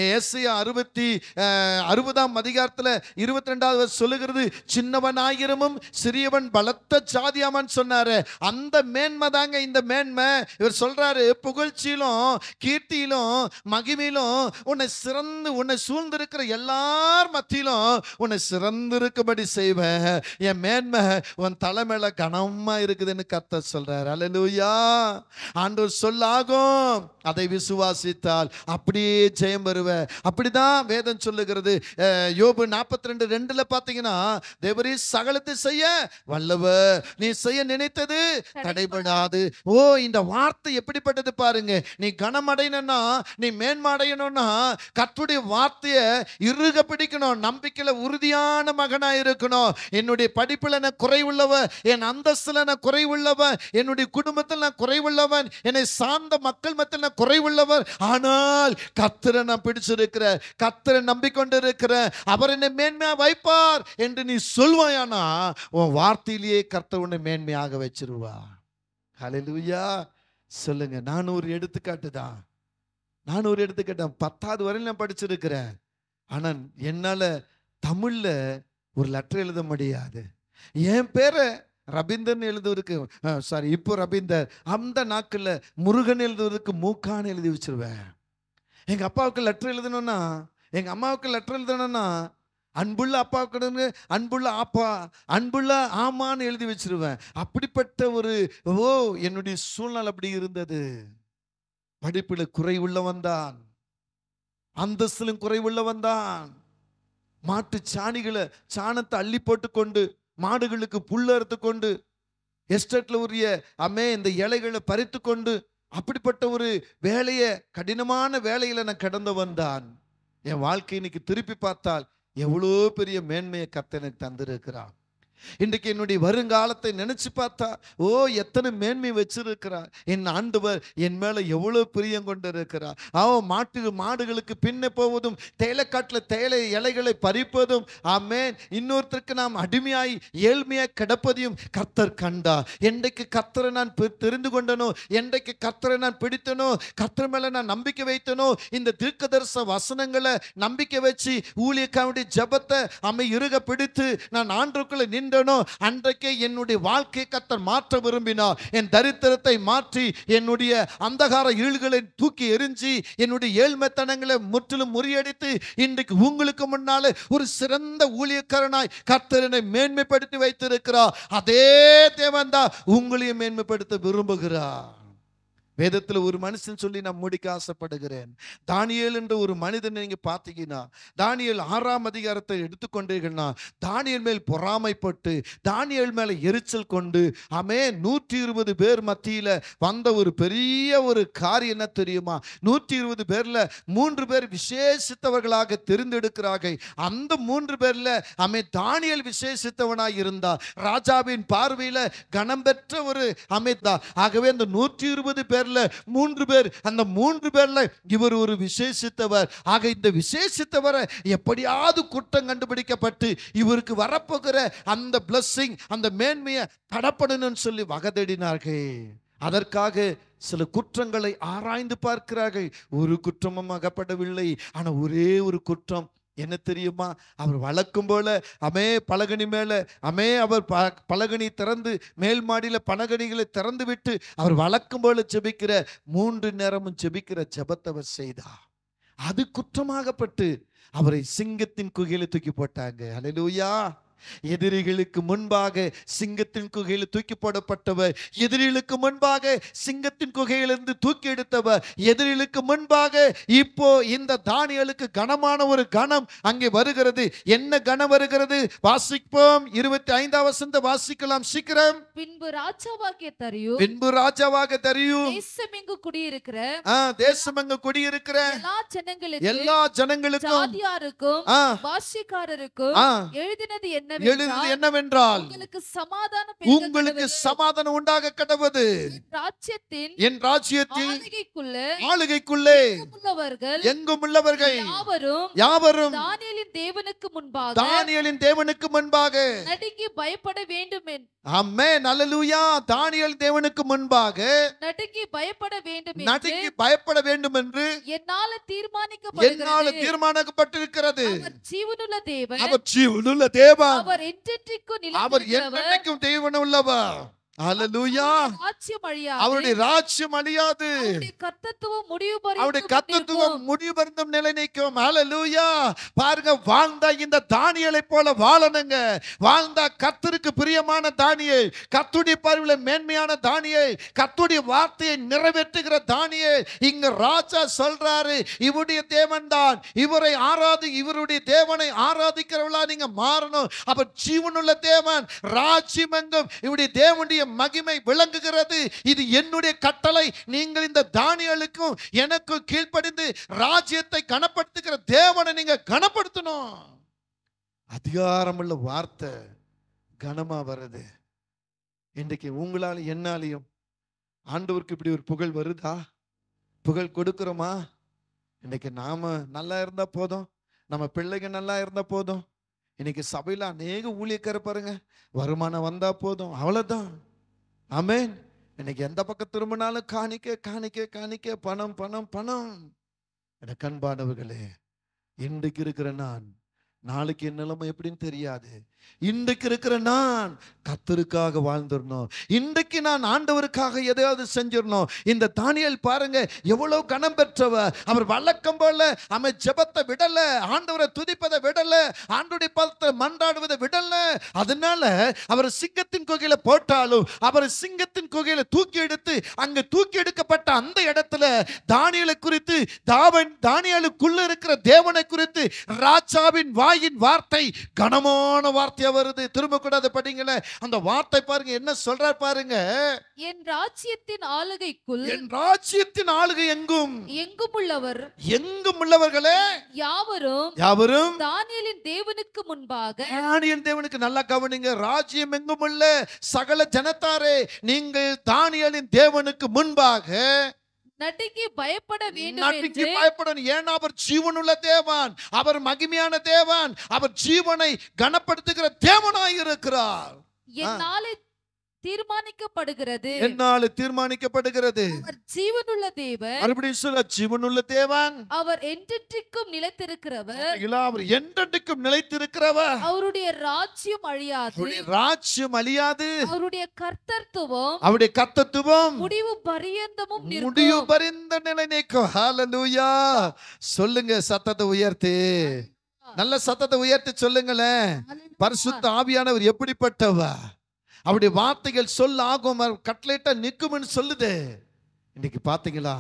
ஏசாயா 60ஆம் அதிகாரத்துல 22வது சொல்லுகிறது, சின்னவன் ஆயிரமும் சிறியவன் பலத்த ஜாதியாமன் சொன்னாரு. அந்த மேன்மை தாங்க இந்த மேன்மை. இவர் சொல்றாரு, புகழ்ச்சியிலும் கீர்த்தியிலும் மகிமையிலும் உன்னை சூழ்ந்திருக்கிற எல்லார் மத்தியிலும் உன்னை சிறந்திருக்கும்படி செய்வேன். என் மேன்மை உன் தலைமையில கனமா இருக்குதுன்னு கர்த்தர் சொல்றாரு. அல்லேலூயா. ஆண்டவர் சொல்லாகும், அதை விசுவாசித்தால் அப்படியே ஜெயம் வருவ. அப்படிதான் வேதம் சொல்லுகிறது. யோபு 42:2 பாத்தீங்கன்னா, தேவரீ சகலத்தை செய்ய வல்லவர், நீ செய்ய நினைத்தது தடைபடாது. ஓ, இந்த வார்த்தை எப்படிப்பட்டது பாருங்க. நீ கனமடையணும்னா, நீ மேன்மடையணும்னா கர்த்தருடைய வார்த்தையை இறுக பிடிக்கணும். நம்பிக்கையில உறுதியான மகனா இருக்கணும். என்னுடைய படிப்புல நான் குறைவுள்ளவன், என் அந்தஸ்துல நான் குறைவுள்ளவன், என்னுடைய குடும்பத்தில் நான் குறைவுள்ளவன், என்னை சார்ந்த மக்கள் மத்தியில் நான் குறைவுள்ளவன். ஆனால் கர்த்தரை நான் பிடிச்சிருக்கிற, கர்த்தரை நம்பிக்கொண்டு இருக்கிற, அவர் என்னை மேன்மையா வைப்பார் என்று நீ சொல்வாயானா உன் வார்த்தையிலேயே கர்த்தர் உன்னை மேன்மையாக வச்சிருவா. ஹல்லேலூயா. சொல்லுங்க. நான் ஒரு எடுத்துக்காட்டு தான். 10வது வரையில் நான் படிச்சிருக்கிறேன். ஆனா என்னால தமிழ்ல ஒரு லெட்டர் எழுத முடியாது. என் பேரை ரபீந்தர் எழுதுவதற்கு இப்போ ரபீந்தர், அந்த நாட்கள்ல முருகன் எழுதுவதற்கு மூக்கான்னு எழுதி வச்சிருவேன். எங்க அப்பாவுக்கு லெட்டர் எழுதணும்னா, எங்க அம்மாவுக்கு லெட்டர் எழுதணும்னா, அன்புள்ள அப்பாவுக்கு அன்புள்ள அப்பா, அன்புள்ள ஆமான்னு எழுதி வச்சிருவேன். அப்படிப்பட்ட ஒரு என்னுடைய சூழ்நிலை அப்படி இருந்தது. படிப்புல குறைவுள்ளவன் தான், அந்தஸ்திலும் குறைவுள்ளவன் தான். மாட்டு சாணத்தை அள்ளி போட்டு கொண்டு, மாடுகளுக்கு புல் அறுத்து கொண்டு, எஸ்டேட்ல உரிய இந்த இலைகளை பறித்து கொண்டு, அப்படிப்பட்ட ஒரு வேலையை, கடினமான வேலையில நான் கடந்தவன் தான். என் வாழ்க்கை இன்னைக்கு திருப்பி பார்த்தால் எவ்வளோ பெரிய மேன்மையை கர்த்தர் எனக்கு தந்திருக்கிறார். இன்றைக்கு என்னுடைய வருங்காலத்தை நினைச்சு பார்த்தா, எத்தனை மேன்மை வச்சிருக்கிறார் என் ஆண்டவர். என் மேல எவ்வளவு பிரியம் கொண்டு இருக்கிறார். மாடுகளுக்கு பின்ன போவதும், தேயிலைக்காட்டில் தேயிலை இலைகளை பறிப்பதும், இன்னொருத்தருக்கு நாம் அடிமையாய் ஏழ்மையாய் கிடப்பதையும் கர்த்தர் கண்டார். என்றைக்கு கர்த்தரை நான் தெரிந்து கொண்டனோ, என்றைக்கு கர்த்தரை நான் பிடித்தனோ, கர்த்தர் மேல நான் நம்பிக்கை வைத்தனோ, இந்த தீர்க்கதரிசன வசனங்களை நம்பிக்கை வச்சு ஊழியக்காரனுடைய ஜெபத்தை இறுக பிடித்து நான் ஆண்டவருக்குள்ள அன்றைக்கே என்னுடைய வாழ்க்கையை கர்த்தர் மாற்ற விரும்பினார். என் தரித்திரத்தை மாற்றி, என்னுடைய அந்தகார இருள்களை தூக்கி எரிஞ்சு, என்னுடைய ஏழ்மைத்தனங்களை முற்றிலும் முறியடித்து, இன்றைக்கு உங்களுக்கு முன்னாலே ஒரு சிறந்த ஊழியக்காரனாய் கர்த்தர் என்னை மேன்மைப்படுத்தி வைத்திருக்கிறார். அதே தேவன் தான் உங்களையும் மேன்மைப்படுத்த விரும்புகிறார். வேதத்தில் ஒரு மனுஷன் சொல்லி நான் முடிக்க ஆசைப்படுகிறேன். தானியேல் என்ற ஒரு மனிதனை நீங்க பார்த்தீங்கன்னா, தானியேல் 6ஆம் அதிகாரத்தை எடுத்துக்கொண்டீங்கன்னா, தானியேல் மேல் பொறாமைப்பட்டு, தானியேல் மேல எரிச்சல் கொண்டு, 120 பேர் மத்தியில வந்த ஒரு பெரிய ஒரு காரியம் என்ன தெரியுமா? 120 பேர்ல 3 பேர் விசேஷித்தவர்களாக தெரிந்தெடுக்கிறார்கள். அந்த 3 பேர்ல தானியேல் விசேஷித்தவனாய் இருந்தார். ராஜாவின் பார்வையில கனம் பெற்ற ஒரு அமைத்தார். ஆகவே அந்த 120 பேர் 3 பேர், அந்த 3 பேர்ல இவர் ஒரு விசேஷித்தவர். ஆக இந்த விசேஷித்தவரை எப்படியாவது குற்றம் கண்டுபிடிக்கப்பட்டு இவருக்கு வரப்போகிற அந்த பிளஸிங், அந்த மேன்மையை தடப்படணும்னு சொல்லி வகதடினார்கள். அதற்காக சில குற்றங்களை ஆராய்ந்து பார்க்கிறார்கள். ஒரு குற்றமும் அகப்படவில்லை. ஆனா ஒரே ஒரு குற்றம் என்ன தெரியுமா? அவர் வழக்கம் போல பலகனி மேல அவர் பலகனி திறந்து மேல் மாடியில பலகணிகளை திறந்து விட்டு அவர் வழக்கம் போல ஜெபிக்கிற 3 நேரமும் ஜெபிக்கிற ஜெபத்தை அவர் செய்தார். அது குற்றமாகப்பட்டு அவரை சிங்கத்தின் குகையில தூக்கி போட்டாங்க. அல்லேலூயா. எதிரிகளுக்கு முன்பாக சிங்கத்தின் குகையில் தூக்கி போடப்பட்டவர், எதிரிகளுக்கு முன்பாக சிங்கத்தின் குகையிலிருந்து தூக்கி எடுத்தவர், எதிரிகளுக்கு முன்பாக இப்போ இந்த தானியேலுக்கு கனமான ஒரு கணம் அங்கே வருகிறது. என்ன கணம் வருகிறது? வாசிப்போம். 25ஆம் வசனத்தை வாசிக்கலாம் சீக்கிரம். பின்பு ராஜாவாகிய தரியு தேசமெங்கு குடியிருக்கிற எல்லா ஜனங்களுக்கும் ஜாதியாருக்கும் பாஷைக்காரருக்கும் எழுதினது என்னவென்றால் உங்களுக்கு சமாதானம் உண்டாக கடவுது. என் ராஜ்யத்தில் ஆளுகைக்குள்ளே எங்கும் உள்ளவர்கள் யாவரும் தானியேலின் தேவனுக்கு முன்பாக நடுங்கி பயப்பட வேண்டும். ஆமென். அல்லேலூயா. தானியேல் தேவனுக்கு முன்பாக நடுங்கி பயப்பட வேண்டும் என்று என்னால தீர்மானிக்கப்பட்டிருக்கிறது. அவர் ஜீவனுள்ள தேவன், அவர் என்றென்றைக்கும் தேவனுள்ளவர். அல்லேலூயா. அவருடைய ராஜ்யம் அழியாது, அவருடைய கர்த்தத்துவம் முடிவு பரிந்தும் நிலை நிற்கும். அல்லேலூயா. பாருங்க, வாழ்ந்தா இந்த தானியேலை போல வாழணுங்க. வாழ்ந்தா கர்த்தருக்கு பிரியமான தானியேல், கர்த்தருடைய பார்வையில் மேன்மையான தானியேல், கர்த்தருடைய வார்த்தையை நிறைவேற்றுகிற தானியேல். இங்க ராஜா சொல்றாரு, இவருடைய தேவன் தான், இவருடைய தேவனை ஆராதிக்கிறவளா நீங்க மாறணும். அப்ப ஜீவனுள்ள தேவன், ராஜ்யம் எங்கும் இவருடைய தேவனுடைய மகிமை விளங்குகிறது. இது என்னுடைய கட்டளை. நீங்கள் இந்த தானியேலுக்கும் எனக்கும் கீழ்ப்படிந்து ராஜ்யத்தை கனப்படுத்துகிற தேவனை நீங்க கனப்படுத்தணும். அதிகாரமுள்ள வார்த்தை கனமா வருது. இன்றைக்கு உங்களால என்னாலையும் ஆண்டவருக்கு இப்படி ஒரு புகழ் வருதா? புகழ் கொடுக்கிறோமா? இன்னைக்கு நாம நல்லா இருந்தா போதும், நம்ம பிள்ளைங்க நல்லா இருந்தா போதும். இன்னைக்கு சபையில அநேக ஊழியக்காரர் பாருங்க, வருமானம் வந்தா போதும், அவ்வளவுதான். ஆமென். இன்னைக்கு எந்த பக்கம் திரும்பினாலும் காணிக்க காணிக்க காணிக்க, பணம் பணம் பணம். எனக்கு அன்பானவர்களே, இன்றைக்கு இருக்கிற நான் நாளைக்கு என் நிலைமை எப்படின்னு தெரியாது. இன்றைக்கு இருக்கிற நான் கர்த்தருக்காக வாழ்ந்துடணும். இன்றைக்கு நான் ஆண்டவருக்காக எதையாவது செஞ்சிடணும். இந்த தானியேல் பாருங்க, எவ்வளவு கனம் பெற்றவர். அவர் வழக்கம் போல ஜெபத்தை விடல, ஆண்டவரை துதிப்பதை விடல, ஆண்டவருடைய பதத்தை மன்றாடுவதை விடல. அதனால அவர் சிங்கத்தின் குகையில போட்டாலும் அவர் சிங்கத்தின் குகையில தூக்கி எடுத்து அங்க தூக்கி எடுக்கப்பட்ட அந்த இடத்துல தானியேலை குறித்து, தானியேலுக்குள்ள இருக்கிற தேவனை குறித்து ராஜாவின் வாயின் வார்த்தை கனமான வார்த்தையா வருது. திரும்ப கூட அதை படிங்களே. அந்த வார்த்தை பாருங்க என்ன சொல்றார் பாருங்க. என் ராஜ்யத்தின் ஆளுகை எங்கும் உள்ளவர்களே யாவரும் தானியேலின் தேவனுக்கு முன்பாக, தானியேல் தேவனுக்கு நல்லா கவனிங்க, ராஜ்யம் எங்கும் உள்ள சகல ஜனத்தாரே நீங்கள் தானியேலின் தேவனுக்கு முன்பாக நடுங்கி பயப்படணும். ஏன்னா அவர் ஜீவனுள்ள தேவன், அவர் மகிமையான தேவன், அவர் ஜீவனை கனப்படுத்துகிற தேவனாய் இருக்கிறார். என்னாலே தீர்மானிக்கப்படுகிறது. அவர் ஜீவனுள்ள தேவன். மறுபடியும் சொல்ல, ஜீவனுள்ள தேவன். அவர் என்றென்றைக்கும் நிலைத்திருக்கிறவர். அவர் என்றென்றைக்கும் நிலைத்திருக்கிறவர். அவருடைய ராஜ்யம் அழியாது. அவருடைய கர்த்தத்துவம் முடிவு பரியந்தமும் நிலை நிற்கும். ஹல்லேலூயா. சொல்லுங்க, சத்தத்தை உயர்த்தி, நல்ல சத்தத்தை உயர்த்தி சொல்லுங்களேன். பரிசுத்த ஆவியானவர் எப்படிப்பட்டவர்? அவருடைய வார்த்தைகள் சொல்ல ஆகும், கட்லேட்டா நிற்கும்னு சொல்லுது. இன்னைக்கு பாத்தீங்களா,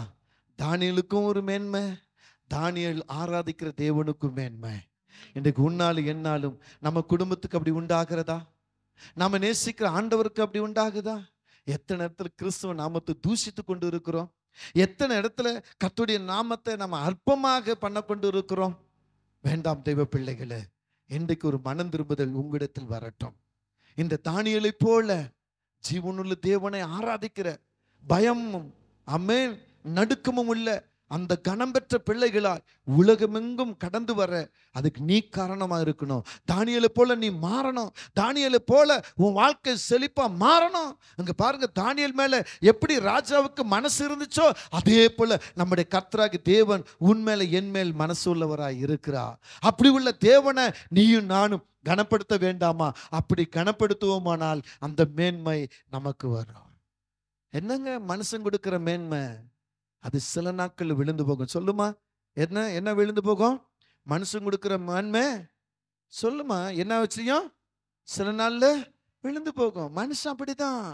தானியேலுக்கும் ஒரு மேன்மை, தானியேல் ஆராதிக்கிற தேவனுக்கும் மேன்மை. இன்றைக்கு உன்னாலும் என்னாலும் நம்ம குடும்பத்துக்கு அப்படி உண்டாகிறதா? நாம நேசிக்கிற ஆண்டவருக்கு அப்படி உண்டாகுதா? எத்தனை இடத்துல கிறிஸ்துவ நாமத்தை தூஷித்து கொண்டு இருக்கிறோம், எத்தனை இடத்துல கர்த்தருடைய நாமத்தை நம்ம அற்பமாக பண்ண கொண்டு இருக்கிறோம். வேண்டாம் தெய்வ பிள்ளைகளே, இன்றைக்கு ஒரு மனம் திரும்புதல் உங்களிடத்தில் வரட்டும். இந்த தானியேலை போல ஜீவனுள்ள தேவனை ஆராதிக்கிற பயமும் நடுக்கமும் உள்ள அந்த கனம் பெற்ற பிள்ளைகளாய் உலகமெங்கும் கடந்து வர அதுக்கு நீ காரணமா இருக்கணும். தானியேலை போல நீ மாறணும். தானியேலை போல உன் வாழ்க்கை செழிப்பா மாறணும். அங்க பாருங்க, தானியேல் மேல எப்படி ராஜாவுக்கு மனசு இருந்துச்சோ அதே போல நம்முடைய கர்த்தராகிய தேவன் உன் மேல என் மேல் மனசு உள்ளவராய் இருக்கிறார். அப்படி உள்ள தேவனை நீயும் நானும் கனப்படுத்த வேண்டாமா? அப்படி கனப்படுத்துவோமானால் அந்த மேன்மை நமக்கு வரும். என்னங்க மனுஷன் கொடுக்கிற மேன்மை? அது சில நாட்கள் விழுந்து போகும். சொல்லுமா, என்ன என்ன விழுந்து போகும்? மனுஷன் கொடுக்கிற மேன்மை சொல்லுமா, என்ன வச்சியும் சில நாள்ல விழுந்து போகும். மனுஷன் அப்படிதான்.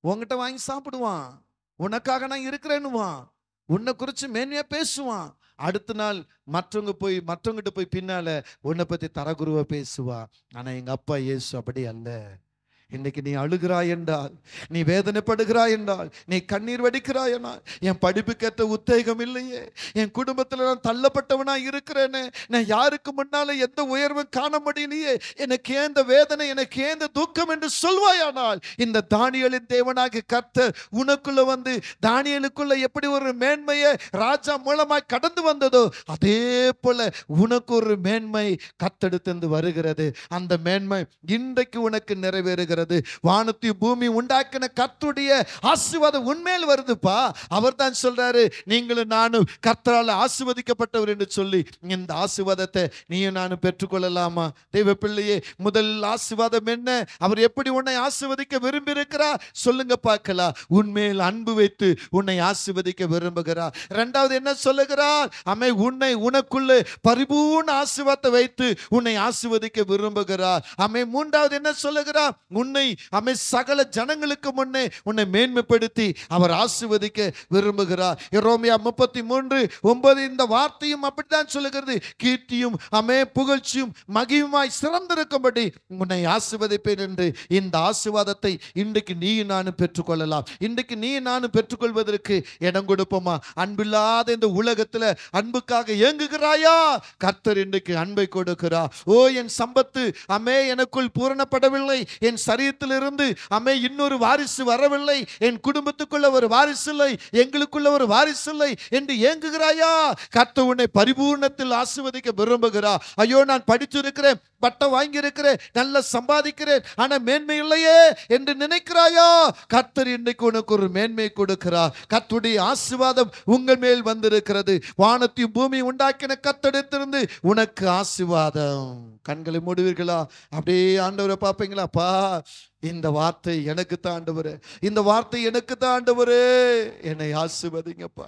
உன்கிட்ட வாங்கி சாப்பிடுவான், உனக்காக நான் இருக்கிறேன்னுவான், உன்னை குறிச்சு மேன்மையா பேசுவான். அடுத்த நாள் மற்றவங்கிட்ட போய் பின்னால உன்னை பத்தி தரகுருவா பேசுவா. ஆனா எங்க அப்பா இயேசு அப்படி அல்ல. இன்னைக்கு நீ அழுகிறாய் என்றால், நீ வேதனைப்படுகிறாய் என்றால், நீ கண்ணீர் வடிக்கிறாய் என்றால், என் படிப்புக்கேற்ற உத்தேகம் இல்லையே, என் குடும்பத்துல நான் தள்ளப்பட்டவனா இருக்கிறேனே, நான் யாருக்கு முன்னால எந்த உயர்வும் காண முடியலையே, எனக்கு ஏன் இந்த வேதனை, எனக்கு ஏன் இந்த துக்கம் என்று சொல்வாயானால், இந்த தானியேலின் தேவனாகிய கர்த்தர் உனக்குள்ள வந்து தானியேலுக்குள்ள எப்படி ஒரு மேன்மையை ராஜா மூலமாய் கடந்து வந்ததோ அதே போல உனக்கு ஒரு மேன்மை கத்தெடுத்து வருகிறது. அந்த மேன்மை இன்றைக்கு உனக்கு நிறைவேறுகிறது. வானத்தையும் பூமி உண்டாக்கின கர்த்தருடைய ஆசீர்வாதம் உன்மேல் வருதுப்பா. அவர் தான் சொல்றாரு, நீங்களும் நானும் கர்த்தரால் ஆசீர்வதிக்கப்பட்டவர் என்று சொல்லி இந்த ஆசீர்வாதத்தை நீயும் நானும் பெற்றுக்கொள்ளலாமா? தெய்வ பிள்ளையே, முதல் ஆசீர்வாதம் என்ன? அவர் எப்படி உன்னை ஆசீர்வதிக்க விரும்பி இருக்கிறார் சொல்லுங்க பார்க்கலாம். உன்மேல் அன்பு வைத்து உன்னை ஆசீர்வதிக்க விரும்புகிறார். இரண்டாவது என்ன சொல்லுகிறார்? உன்னை உனக்குள்ளே பரிபூர்ண ஆசீர்வாதத்தை வைத்து உன்னை ஆசீர்வதிக்க விரும்புகிறார். மூன்றாவது என்ன சொல்லுகிறார்? உன்னை சகல ஜனங்களுக்கு முன்னே உன்னை மேன்மைப்படுத்தி அவர் ஆசீர்வதிக்க விரும்புகிறார். எரேமியா 33:9 இந்த வார்த்தையும் அப்படித்தான் சொல்லுகிறது. கீர்த்தியும் புகழ்ச்சியும் மகிமையுமாய் சிறந்திருக்கும்படி உன்னை ஆசீர்வதிப்பேன் என்று இந்த ஆசீர்வாதத்தை இன்றைக்கு நீ நானும் பெற்றுக்கொள்ளலாம். இன்றைக்கு நீ நானும் பெற்றுக்கொள்வதற்கு இடம் கொடுப்போமா? அன்பில்லாத இந்த உலகத்துல அன்புக்காக ஏங்குகிறாயா? கர்த்தர் இன்றைக்கு அன்பை கொடுக்கிறார். ஓ, என் சம்பத்து எனக்குள் பூரணப்படவில்லை, என் சரீரத்திலிருந்து இன்னொரு வாரிசு வரவில்லை, என் குடும்பத்துக்குள்ள ஒரு வாரிசு இல்லை, எங்களுக்குள்ள ஒரு வாரிசு இல்லை என்று ஏங்குகிறாயா? கர்த்தர் உன்னை பரிபூர்ணத்தில் ஆசீர்வதிக்க விரும்புகிறார். ஐயோ, நான் படிச்சிருக்கிறேன், பட்டம் வாங்கி இருக்கிறேன், நல்ல சம்பாதிக்கிறேன், ஆனா மேன்மை இல்லையே என்று நினைக்கிறாயா? கர்த்தர் இன்றைக்கு உனக்கு ஒரு மேன்மை கொடுக்கிறார். கர்த்தருடைய ஆசீர்வாதம் உங்கள் மேல் வந்திருக்கிறது. வானத்தையும் பூமி உண்டாக்கின கர்த்தரிடத்திலிருந்து உனக்கு ஆசீர்வாதம். கண்களை மூடுவீர்களா? அப்படியே ஆண்டவரை பார்ப்பீங்களா? பா, இந்த வார்த்தை எனக்கு தான் ஆண்டவரே, இந்த வார்த்தை எனக்கு தான் ஆண்டவரே, என்னை ஆசீர்வதிங்கப்பா,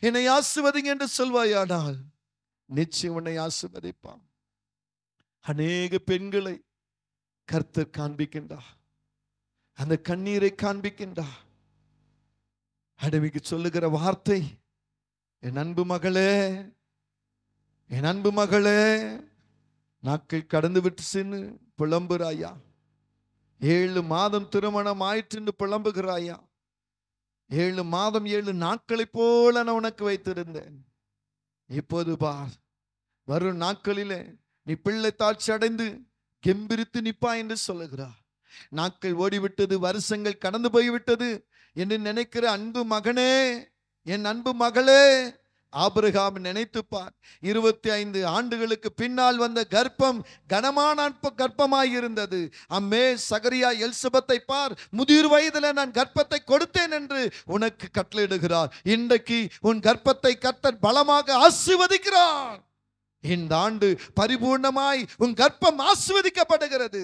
என்னை ஆசீர்வதிங்க என்று சொல்வாயானால் நிச்சயம் உன்னை ஆசீர்வதிப்பான். அநேக பெண்களை கர்த்தர் காண்பிக்கின்றார், அந்த கண்ணீரை காண்பிக்கின்றார். அடிமைக்கு சொல்லுகிற வார்த்தை, என் அன்பு மகளே, என் அன்பு மகளே, நாட்கள் கடந்து விட்டு புலம்புறாயா? 7 மாதம் திருமணம் ஆயிற்று புலம்புகிறாயா? 7 மாதம் 7 நாட்களை போல நான் உனக்கு வைத்திருந்தேன். இப்போது பார், வரும் நாட்களிலே நீ பிள்ளை தாட்சி அடைந்து கெம்பிரித்து நிப்பா என்று சொல்லுகிறார். நாட்கள் ஓடிவிட்டது, வருஷங்கள் கடந்து போய்விட்டது என்று நினைக்கிற அன்பு மகனே, என் அன்பு மகளே, ஆபிரகாம் நினைத்துப்பார். 25 ஆண்டுகளுக்கு பின்னால் வந்த கர்ப்பம் கனமான கர்ப்பமாயிருந்தது. சகரியா எலிசபெத்தை பார், முதிர் வயதில் நான் கர்ப்பத்தை கொடுத்தேன் என்று உனக்கு கட்டளையிடுகிறார். இன்றைக்கு உன் கர்ப்பத்தை கர்த்தர் பலமாக ஆசீர்வதிக்கிறார். இந்த ஆண்டு பரிபூர்ணமாய் உன் கர்ப்பம் ஆசீர்வதிக்கப்படுகிறது.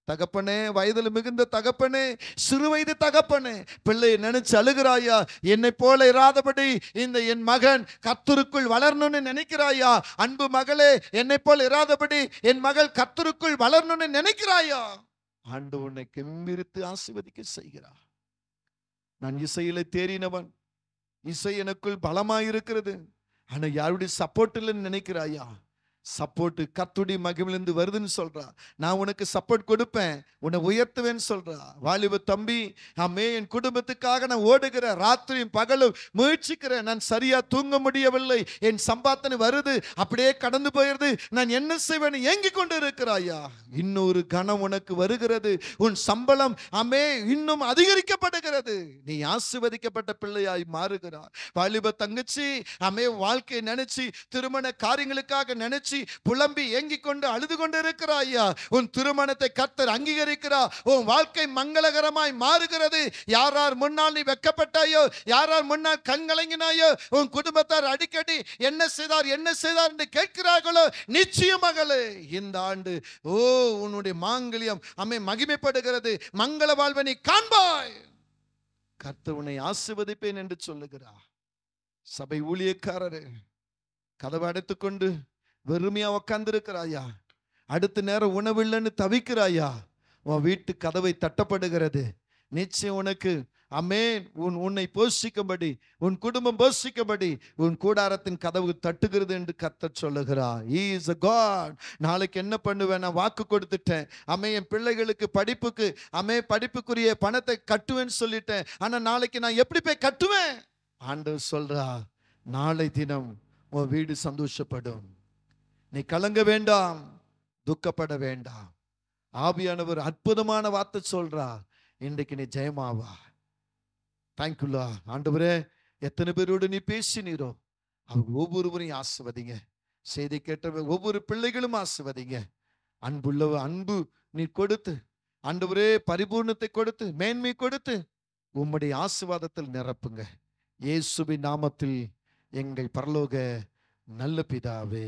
தகப்பனே, வயதில் மிகுந்த தகப்பனே, சிறு வயது தகப்பனே, பிள்ளையை நினைச்சு அழுகிறாயா? என்னை போல இராதபடி இந்த என் மகன் கர்த்தருக்குள் வளரணும்னு நினைக்கிறாயா? அன்பு மகளே, என்னை போல இராதபடி என் மகள் கர்த்தருக்குள் வளரணும்னு நினைக்கிறாயா? ஆண்டவர் உன்னை கெம்பிரித்து ஆசீர்வதிக்க செய்கிறார். நான் இசையில தேறினவன், இசை எனக்குள் பலமாயிருக்கிறது, ஆனா யாருடைய சப்போர்ட் இல்லைன்னு நினைக்கிறாயா? சப்போர்ட் கர்த்தருடைய மகிமையிலிருந்து வருதுன்னு சொல்றா. நான் உனக்கு சப்போர்ட் கொடுப்பேன், உன்னை உயர்த்துவேன்னு சொல்றா. வாலிப தம்பி, ஆமே, என் குடும்பத்துக்காக நான் ஓடுகிறேன், ராத்திரியும் பகலும் முயற்சிக்கிறேன், நான் சரியா தூங்க முடியவில்லை, என் சம்பாத்தனை வருது அப்படியே கடந்து போயிருது, நான் என்ன செய்வேன் ஏங்கிக் கொண்டு இருக்கிறாயா. இன்னொரு கணம் உனக்கு வருகிறது, உன் சம்பளம் ஆமே இன்னும் அதிகரிக்கப்படுகிறது, நீ ஆசீர்வதிக்கப்பட்ட பிள்ளையாய் மாறுகிறாய். வாலிப தங்கச்சி, ஆமே, வாழ்க்கையை நினைச்சு திருமண காரியங்களுக்காக நினைச்சு புலம்பி ஏங்கிக் கொண்டு அழுது கொண்டு இருக்கிறாயா. உன் திருமணத்தை கர்த்தர் அங்கீகரிக்கிறார், உன் வாழ்க்கை மங்களகரமாய் மாறுகிறது. யாரார் முன்னால் நீ வெட்கப்பட்டாயோ, யாரார் முன்னால் கண்கலங்கினாயோ, உன் குடும்பத்தார் அடிக்கடி என்ன செய்தார் என்று கேட்கிறார்களோ, நிச்சயமாகலே இந்த ஆண்டு உன்னுடைய மாங்கல்யம் மகிமைப்படுகிறது, மங்கள வாழ்வை நீ காண்பாய். கர்த்தர் உன்னை ஆசீர்வதிப்பேன் என்று சொல்லுகிறார். சபை ஊழியக்காரரே, கதவை அடைத்துக்கொண்டு வெறுமையா உட்கார்ந்து இருக்கிறாயா, அடுத்த நேரம் உணவில்லைன்னு தவிக்கிறாயா, உன் வீட்டு கதவை தட்டப்படுகிறது. நிச்சயம் உனக்கு ஆமென் உன்னை போஷிக்கும்படி, உன் குடும்பம் போஷிக்கும்படி உன் கூடாரத்தின் கதவு தட்டுகிறது என்று கர்த்தர் சொல்லுகிறார். He is a God. நாளைக்கு என்ன பண்ணுவேன், நான் வாக்கு கொடுத்துட்டேன், என் பிள்ளைகளுக்கு படிப்புக்குரிய பணத்தை கட்டுவேன்னு சொல்லிட்டேன், ஆனா நாளைக்கு நான் எப்படி போய் கட்டுவேன். ஆண்டவர் சொல்றா, நாளை தினம் உன் வீடு சந்தோஷப்படும், நீ கலங்க வேண்டாம், துக்கப்பட வேண்டாம். ஆவியானவர் அற்புதமான வார்த்தை சொல்றா, இன்றைக்கு நீ ஜெயமாவா. தேங்க்யூலா ஆண்டவரே, எத்தனை பேரோடு நீ பேசினீரோ அவங்க ஒவ்வொருவரையும் ஆசீர்வதிங்க. செய்தி கேட்ட ஒவ்வொரு பிள்ளைகளும் ஆசீர்வதிங்க. அன்பு நீ கொடுத்து ஆண்டவரே பரிபூர்ணத்தை கொடுத்து மேன்மை கொடுத்து உம்முடைய ஆசீர்வாதத்தில் நிரப்புங்க. இயேசுவின் நாமத்தில் எங்கள் பரலோக நல்ல பிதாவே,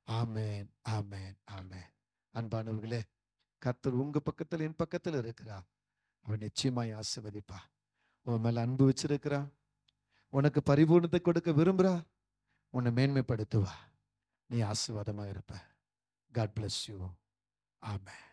ஆமென், ஆமென், ஆமென். அன்பானவர்களே, கர்த்தர் உங்க பக்கத்தில் என் பக்கத்தில் இருக்கிறார். அவன் நிச்சயமாய் ஆசீர்வதிப்பா. உன் மேல அன்பு வச்சிருக்கிறா, உனக்கு பரிபூர்ணத்தை கொடுக்க விரும்புறா, உன்னை மேன்மைப்படுத்துவா, நீ ஆசீர்வாதமா இருப்ப. God bless you. ஆமென்.